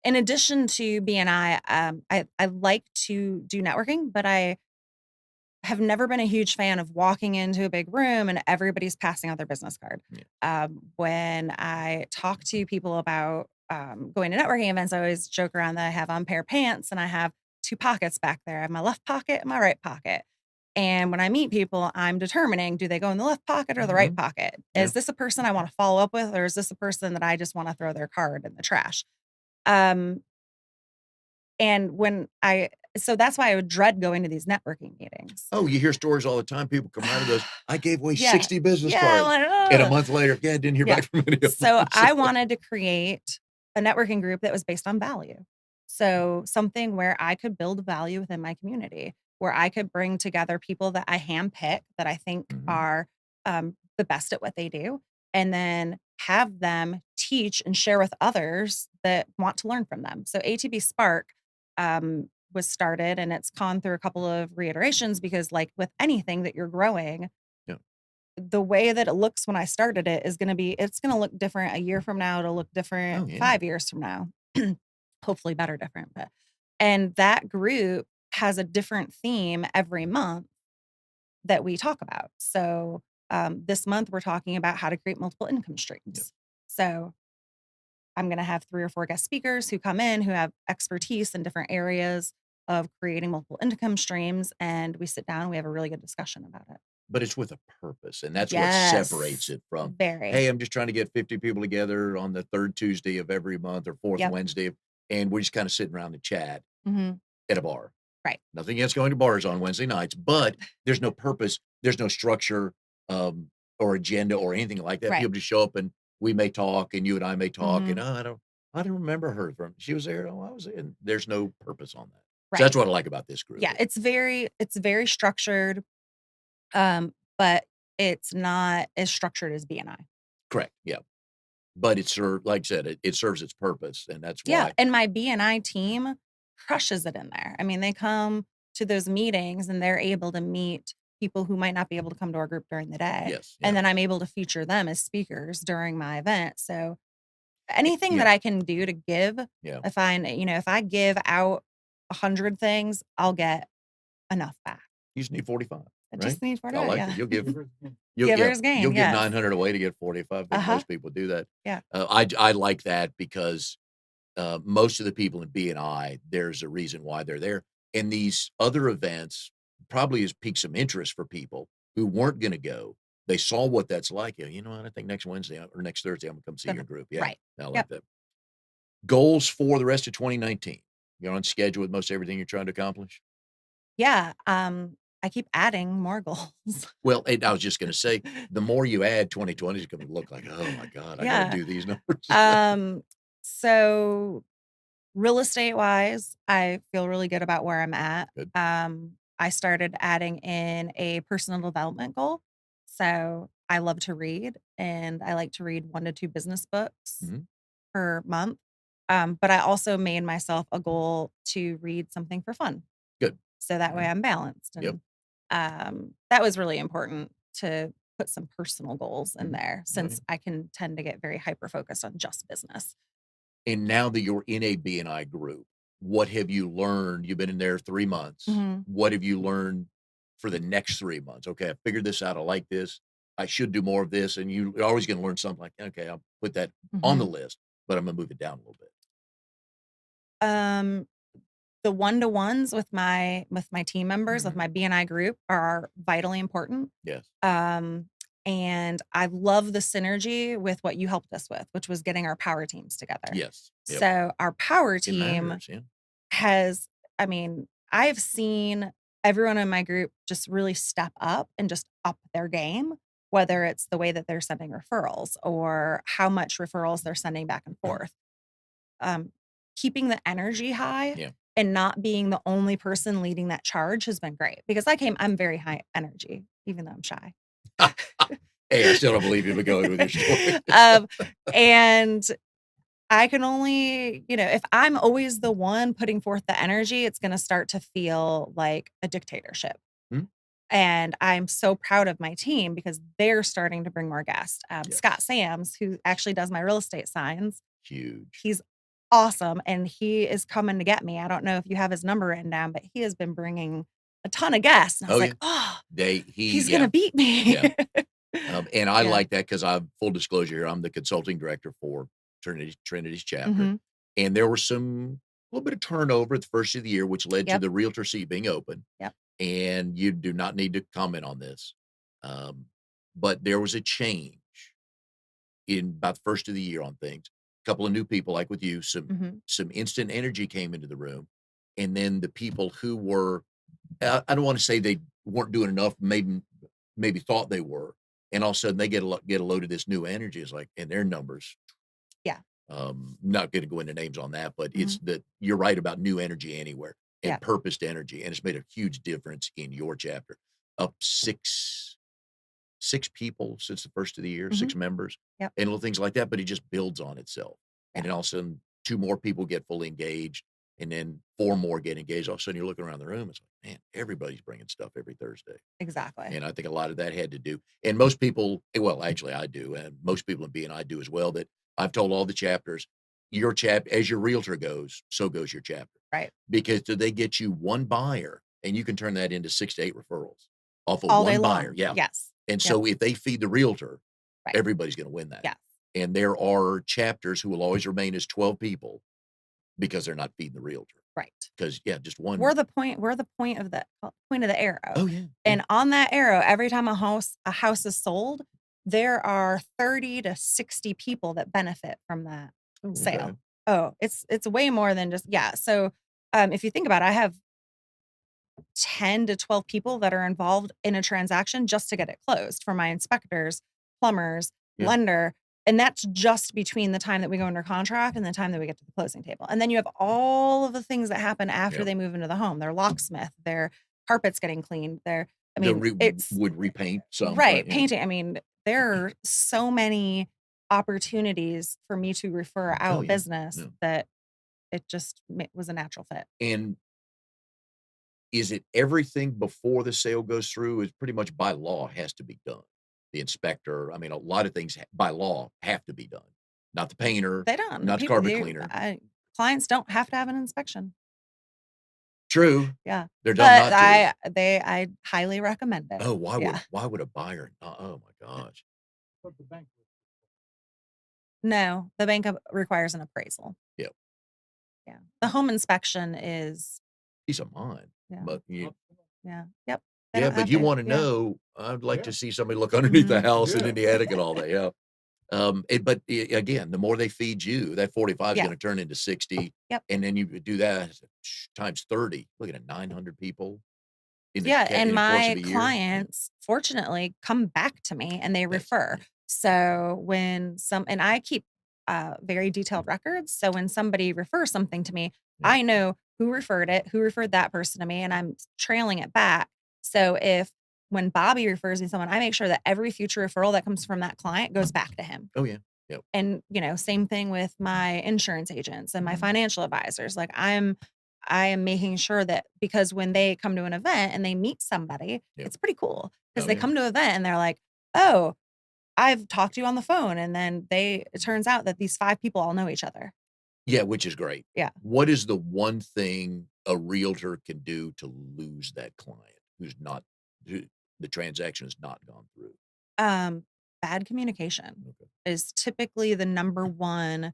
[SPEAKER 2] in addition to BNI, I like to do networking, but I have never been a huge fan of walking into a big room and everybody's passing out their business card.
[SPEAKER 1] it.
[SPEAKER 2] When I talk to people about going to networking events, I always joke around that I have on a pair of pants and I have two pockets back there. I have my left pocket and my right pocket. And when I meet people, I'm determining, do they go in the left pocket or
[SPEAKER 1] Yeah.
[SPEAKER 2] the right
[SPEAKER 1] Mhm.
[SPEAKER 2] pocket?
[SPEAKER 1] Yeah.
[SPEAKER 2] Is this a person I want to follow up with, or is this a person that I just want to throw their card in the trash? Um, and when I so that's why I would dread going to these networking meetings.
[SPEAKER 1] Oh, you hear stories all the time. People come out of those. I gave away
[SPEAKER 2] Yeah.
[SPEAKER 1] 60 business
[SPEAKER 2] Yeah, I'm
[SPEAKER 1] cards.
[SPEAKER 2] like,
[SPEAKER 1] And a
[SPEAKER 2] "Ugh."
[SPEAKER 1] month later, yeah, I didn't hear
[SPEAKER 2] Yeah.
[SPEAKER 1] back from any of them.
[SPEAKER 2] So
[SPEAKER 1] So,
[SPEAKER 2] I wanted to create a networking group that was based on value. So something where I could build value within my community, where I could bring together people that I handpick that I think
[SPEAKER 1] mhm.
[SPEAKER 2] are the best at what they do, and then have them teach and share with others that want to learn from them. So ATB Spark was started and it's gone through a couple of reiterations because, like with anything that you're growing,
[SPEAKER 1] Yeah.
[SPEAKER 2] the way that it looks when I started it is it's gonna look different a year from now, it'll look different
[SPEAKER 1] Oh, yeah.
[SPEAKER 2] 5 years from now. Hopefully better different, but and that group has a different theme every month that we talk about. So, this month we're talking about how to create multiple income
[SPEAKER 1] Yeah.
[SPEAKER 2] streams. So, I'm gonna have 3 or 4 guest speakers who come in who have expertise in different areas of creating multiple income streams, and we sit down and we have a really good discussion about it.
[SPEAKER 1] but it's with a purpose, and that's what separates
[SPEAKER 2] Yes.
[SPEAKER 1] it from,
[SPEAKER 2] Very.
[SPEAKER 1] "Hey, I'm just trying to get 50 people together on the 3rd Tuesday of every month or 4th
[SPEAKER 2] Yep.
[SPEAKER 1] Wednesday, and we're just kinda sitting around and chat
[SPEAKER 2] Mhm.
[SPEAKER 1] at a bar."
[SPEAKER 2] Right.
[SPEAKER 1] Nothing against going to bars on Wednesday nights, but there's no purpose, there's no structure, or agenda or anything like that.
[SPEAKER 2] Right.
[SPEAKER 1] People just show up and we may talk and you and I may talk and,
[SPEAKER 2] Mhm.
[SPEAKER 1] "Oh, I don't remember her from she was there. Oh, I was there," and there's no purpose on that. So
[SPEAKER 2] Right.
[SPEAKER 1] that's what I like about this group.
[SPEAKER 2] Yeah, it's very structured, but it's not as structured as BNI.
[SPEAKER 1] Correct, yeah. But it serves, like I said, it serves its purpose, and that's
[SPEAKER 2] Yeah,
[SPEAKER 1] why.
[SPEAKER 2] and my BNI team crushes it in there. I mean, they come to those meetings and they're able to meet people who might not be able to come to our group during the day,
[SPEAKER 1] Yes,
[SPEAKER 2] and
[SPEAKER 1] yeah,
[SPEAKER 2] then I'm able to feature them as speakers during my event. So anything that
[SPEAKER 1] yeah,
[SPEAKER 2] I can do to give,
[SPEAKER 1] yeah.
[SPEAKER 2] if I give out 100 things, I'll get enough back.
[SPEAKER 1] You just need 45,
[SPEAKER 2] I
[SPEAKER 1] right?
[SPEAKER 2] just need for
[SPEAKER 1] I
[SPEAKER 2] that,
[SPEAKER 1] like
[SPEAKER 2] yeah.
[SPEAKER 1] it. Yeah,
[SPEAKER 2] Giver's gain,
[SPEAKER 1] you'll give
[SPEAKER 2] yes.
[SPEAKER 1] 900 away to get 45. I think
[SPEAKER 2] Uh-huh,
[SPEAKER 1] most people do that.
[SPEAKER 2] yeah.
[SPEAKER 1] I like that because most of the people in BNI, there's a reason why they're there. And these other events probably has piqued some interest for people who weren't going to go. They saw what that's like. Yeah, you know what? I think next Wednesday or next Thursday, I'm going to come see your
[SPEAKER 2] Gonna
[SPEAKER 1] group. Yeah,
[SPEAKER 2] right.
[SPEAKER 1] I like
[SPEAKER 2] Yep.
[SPEAKER 1] that. Goals for the rest of 2019. You're on schedule with most everything you're trying to accomplish.
[SPEAKER 2] Yeah, I keep adding more goals.
[SPEAKER 1] Well, and I was just going to say, the more you add, 2020 is going to look like, oh my God, I got to
[SPEAKER 2] Yeah.
[SPEAKER 1] do these numbers.
[SPEAKER 2] Um, so real estate wise, I feel really good about where I'm at.
[SPEAKER 1] Good.
[SPEAKER 2] I started adding in a personal development goal. So I love to read and I like to read 1 to 2 business books
[SPEAKER 1] Mhm.
[SPEAKER 2] per month. But I also made myself a goal to read something for fun.
[SPEAKER 1] Good.
[SPEAKER 2] So that way
[SPEAKER 1] Mhm.
[SPEAKER 2] I'm balanced.
[SPEAKER 1] Yep.
[SPEAKER 2] And that was really important to put some personal goals in
[SPEAKER 1] Mhm.
[SPEAKER 2] there
[SPEAKER 1] Right.
[SPEAKER 2] since I can tend to get very hyper focused on just business.
[SPEAKER 1] And now that you're in a BNI group, what have you learned? You've been in there 3 months.
[SPEAKER 2] Mhm.
[SPEAKER 1] What have you learned for the next 3 months? "Okay, I figured this out. I like this. I should do more of this." And you're always gonna learn something like, "Okay, I'll put that on the
[SPEAKER 2] Mhm.
[SPEAKER 1] list, but I'm gonna move it down a little bit."
[SPEAKER 2] Um, the one-to-ones with my team members of
[SPEAKER 1] Mhm.
[SPEAKER 2] my BNI group are vitally important.
[SPEAKER 1] Yes.
[SPEAKER 2] Um, and I love the synergy with what you helped us with, which was getting our power teams together.
[SPEAKER 1] Yes. Yep.
[SPEAKER 2] So our power
[SPEAKER 1] It
[SPEAKER 2] team
[SPEAKER 1] matters, yeah.
[SPEAKER 2] has, I mean, I've seen everyone in my group just really step up and just up their game, whether it's the way that they're sending referrals or how much referrals they're sending back and forth. Um, keeping the energy high
[SPEAKER 1] Yeah.
[SPEAKER 2] and not being the only person leading that charge has been great because I'm very high energy, even though I'm shy.
[SPEAKER 1] Hey, I still don't believe you, but go ahead with your story.
[SPEAKER 2] um, and I can only, if I'm always the one putting forth the energy, it's going to start to feel like a dictatorship.
[SPEAKER 1] Hmm?
[SPEAKER 2] And I'm so proud of my team because they're starting to bring more guests. Scott
[SPEAKER 1] Yes.
[SPEAKER 2] Sams, who actually does my real estate signs,
[SPEAKER 1] Huge.
[SPEAKER 2] he's awesome and he is coming to get me. I don't know if you have his number written down, but he has been bringing a ton of guests. And I
[SPEAKER 1] Oh,
[SPEAKER 2] was
[SPEAKER 1] yeah.
[SPEAKER 2] like, oh, he's going
[SPEAKER 1] Yeah,
[SPEAKER 2] to beat
[SPEAKER 1] yeah.
[SPEAKER 2] me.
[SPEAKER 1] And I
[SPEAKER 2] Yeah.
[SPEAKER 1] like that because I'm full disclosure here, I'm the consulting director for Trinity's chapter,
[SPEAKER 2] Hmm.
[SPEAKER 1] and there was a little bit of turnover at the first of the year, which led to
[SPEAKER 2] Yep.
[SPEAKER 1] the realtor seat being open,
[SPEAKER 2] Yep.
[SPEAKER 1] and you do not need to comment on this. Um, but there was a change in about the first of the year on things. A couple of new people, like with you,
[SPEAKER 2] Hmm.
[SPEAKER 1] some instant energy came into the room, and then the people who were I don't wanna say they weren't doing enough, maybe thought they were, and all of a sudden they get a load of this new energy, it's like and their numbers,
[SPEAKER 2] Yeah.
[SPEAKER 1] not gonna go into names on that, but
[SPEAKER 2] Hmm.
[SPEAKER 1] it's that you're right about new energy anywhere and
[SPEAKER 2] Yeah.
[SPEAKER 1] purposed energy, and it's made a huge difference in your chapter. Up 6 people since the first of the year,
[SPEAKER 2] Hmm.
[SPEAKER 1] 6 members,
[SPEAKER 2] Yep.
[SPEAKER 1] and little things like that, but it just builds on itself.
[SPEAKER 2] Yeah.
[SPEAKER 1] And then all of a sudden, 2 more people get fully engaged, and then 4 more get engaged. All of a sudden, you're looking around the room, it's like, man, everybody's bringing stuff every Thursday.
[SPEAKER 2] Exactly.
[SPEAKER 1] And I think a lot of that had to do and most people well, actually, I do, and most people in BNI do as well, that I've told all the chapters, your as your realtor goes, so goes your chapter.
[SPEAKER 2] Right.
[SPEAKER 1] Because do they get you 1 buyer, and you can turn that into 6 to 8 referrals off of
[SPEAKER 2] All day
[SPEAKER 1] 1 buyer.
[SPEAKER 2] long.
[SPEAKER 1] Yeah.
[SPEAKER 2] Yes.
[SPEAKER 1] And
[SPEAKER 2] Yep.
[SPEAKER 1] so if they feed the realtor,
[SPEAKER 2] Right.
[SPEAKER 1] everybody's gonna win that.
[SPEAKER 2] Yes.
[SPEAKER 1] And there are chapters who will always remain as 12 people because they're not feeding the realtor.
[SPEAKER 2] Right.
[SPEAKER 1] Because just one.
[SPEAKER 2] We're the point of the arrow.
[SPEAKER 1] Oh, yeah.
[SPEAKER 2] And on that arrow, every time a house is sold, there are 30 to 60 people that benefit from that
[SPEAKER 1] Oh, okay.
[SPEAKER 2] sale. Oh, it's way more than just So, if you think about it, I have 10 to 12 people that are involved in a transaction just to get it closed, for my inspectors, plumbers,
[SPEAKER 1] Yeah.
[SPEAKER 2] lender. And that's just between the time that we go under contract and the time that we get to the closing table. And then you have all of the things that happen after
[SPEAKER 1] Yep.
[SPEAKER 2] they move into the home. Their locksmith, their carpets getting cleaned, it's
[SPEAKER 1] would repaint some.
[SPEAKER 2] right.
[SPEAKER 1] Yeah.
[SPEAKER 2] Painting. I mean, there are so many opportunities for me to refer out
[SPEAKER 1] Oh, yeah.
[SPEAKER 2] business
[SPEAKER 1] Yeah.
[SPEAKER 2] that it just was a natural fit.
[SPEAKER 1] And is it everything before the sale goes through is pretty much by law has to be done? The inspector, I mean, a lot of things by law have to be done. Not the painter,
[SPEAKER 2] They don't.
[SPEAKER 1] not the carpet cleaner.
[SPEAKER 2] Clients don't have to have an inspection.
[SPEAKER 1] True.
[SPEAKER 2] Yeah.
[SPEAKER 1] They're dumb
[SPEAKER 2] But
[SPEAKER 1] not to.
[SPEAKER 2] I highly recommend it.
[SPEAKER 1] Oh,
[SPEAKER 2] Yeah.
[SPEAKER 1] why would a buyer not? Oh my gosh.
[SPEAKER 2] No, the bank requires an appraisal.
[SPEAKER 1] Yep.
[SPEAKER 2] Yeah. The home inspection is
[SPEAKER 1] Peace of mind.
[SPEAKER 2] Yeah.
[SPEAKER 1] But you
[SPEAKER 2] Yeah. Yep. They
[SPEAKER 1] Yeah,
[SPEAKER 2] don't
[SPEAKER 1] but
[SPEAKER 2] have
[SPEAKER 1] you
[SPEAKER 2] to.
[SPEAKER 1] wanna
[SPEAKER 2] Yeah.
[SPEAKER 1] know, I'd like to see somebody look underneath the house and in the attic and all that, yeah. But again, the more they feed you, that 45 is
[SPEAKER 2] Yeah.
[SPEAKER 1] gonna turn into 60,
[SPEAKER 2] Yep.
[SPEAKER 1] and then you do that times 30, looking at 900 people in the
[SPEAKER 2] Yeah, and
[SPEAKER 1] in the course
[SPEAKER 2] my
[SPEAKER 1] of a year.
[SPEAKER 2] clients fortunately come back to me and they
[SPEAKER 1] That's
[SPEAKER 2] refer. So when and I keep very detailed records. So when somebody refers something to me,
[SPEAKER 1] Yeah.
[SPEAKER 2] I know who referred it, who referred that person to me, and I'm trailing it back. So when Bobby refers me someone, I make sure that every future referral that comes from that client goes back to him.
[SPEAKER 1] Oh, yeah. Yep.
[SPEAKER 2] And, same thing with my insurance agents and my
[SPEAKER 1] Mhm.
[SPEAKER 2] financial advisors. Like I am making sure that, because when they come to an event and they meet somebody,
[SPEAKER 1] Yep.
[SPEAKER 2] it's pretty cool because
[SPEAKER 1] Oh,
[SPEAKER 2] they
[SPEAKER 1] yeah.
[SPEAKER 2] come to an event and they're like, "Oh, I've talked to you on the phone." And then it turns out that these 5 people all know each other.
[SPEAKER 1] Yeah, which is great.
[SPEAKER 2] Yeah.
[SPEAKER 1] What is the one thing a realtor can do to lose that client who the transaction has not gone through?
[SPEAKER 2] Bad communication
[SPEAKER 1] Okay.
[SPEAKER 2] is typically the number one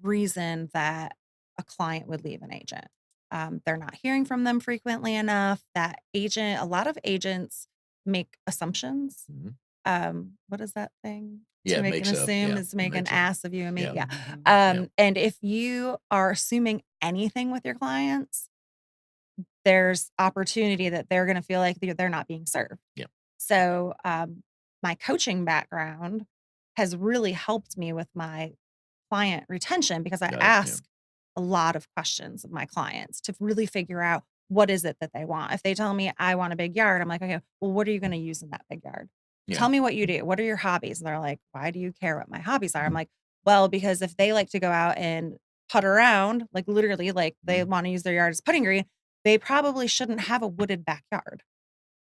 [SPEAKER 2] reason that a client would leave an agent. They're not hearing from them frequently enough. A lot of agents make assumptions.
[SPEAKER 1] Mhm.
[SPEAKER 2] What is that thing?
[SPEAKER 1] Yeah,
[SPEAKER 2] To
[SPEAKER 1] it
[SPEAKER 2] make an
[SPEAKER 1] makes
[SPEAKER 2] assume is to make an
[SPEAKER 1] makes
[SPEAKER 2] ass of you and me.
[SPEAKER 1] yeah.
[SPEAKER 2] Yeah.
[SPEAKER 1] Yeah.
[SPEAKER 2] And if you are assuming anything with your clients, there's opportunity that they're going to feel like they're not being served.
[SPEAKER 1] Yeah.
[SPEAKER 2] So, my coaching background has really helped me with my client retention because I
[SPEAKER 1] Got it, yeah.
[SPEAKER 2] ask a lot of questions of my clients to really figure out what is it that they want. If they tell me I want a big yard, I'm like, okay, well, what are you going to use in that big yard?
[SPEAKER 1] Yeah.
[SPEAKER 2] Tell me what you do. What are your hobbies? And they're like, why do you care what my hobbies are? I'm like, well, because if they like to go out and putt around, like literally, like they
[SPEAKER 1] Mhm.
[SPEAKER 2] want to use their yard as putting green, they probably shouldn't have a wooded backyard.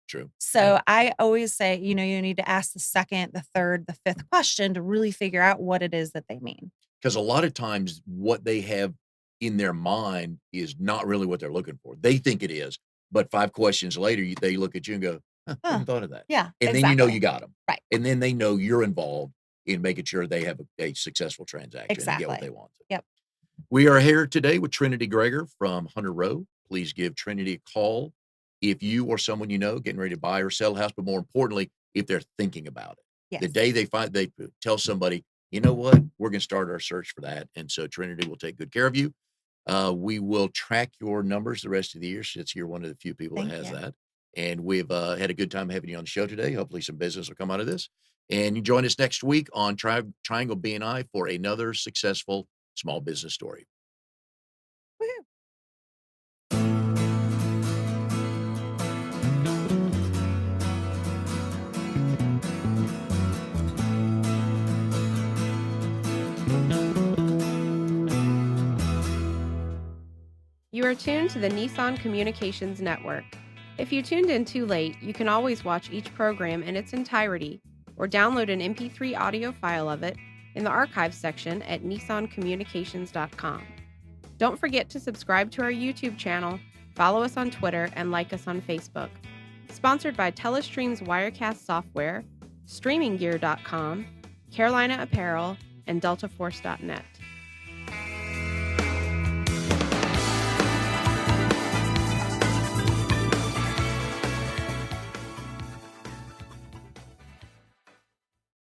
[SPEAKER 1] True.
[SPEAKER 2] So
[SPEAKER 1] Yeah.
[SPEAKER 2] I always say, you need to ask the second, the third, the fifth question to really figure out what it is that they mean.
[SPEAKER 1] 'Cause a lot of times what they have in their mind is not really what they're looking for. They think it is, but 5 questions later, they look at you and go, "Huh,
[SPEAKER 2] Huh.
[SPEAKER 1] hadn't thought of that."
[SPEAKER 2] Yeah,
[SPEAKER 1] And then
[SPEAKER 2] exactly.
[SPEAKER 1] you got them.
[SPEAKER 2] Right.
[SPEAKER 1] And then they know you're involved in making sure they have a successful transaction and get what
[SPEAKER 2] Exactly.
[SPEAKER 1] they want.
[SPEAKER 2] Yep.
[SPEAKER 1] We are here today with Trinity Gregor from Hunter Rowe. Please give Trinity a call if you or someone you know getting ready to buy or sell a house, but more importantly, if they're thinking about it. The
[SPEAKER 2] Yes.
[SPEAKER 1] day they tell somebody, "You know what? We're gonna start our search for that," and so Trinity will take good care of you. We will track your numbers the rest of the year since you're one of the few people that
[SPEAKER 2] Thank
[SPEAKER 1] has
[SPEAKER 2] you.
[SPEAKER 1] that, and we've, had a good time having you on the show today. Hopefully, some business will come out of this, and you join us next week on Triangle BNI for another successful small business story.
[SPEAKER 2] Woohoo.
[SPEAKER 3] You are tuned to the Nissan Communications Network. If you tuned in too late, you can always watch each program in its entirety or download an MP3 audio file of it in the archives section at nissancommunications.com. Don't forget to subscribe to our YouTube channel, follow us on Twitter, and like us on Facebook. Sponsored by Telestream's Wirecast software, StreamingGear.com, Carolina Apparel, and DeltaForce.net.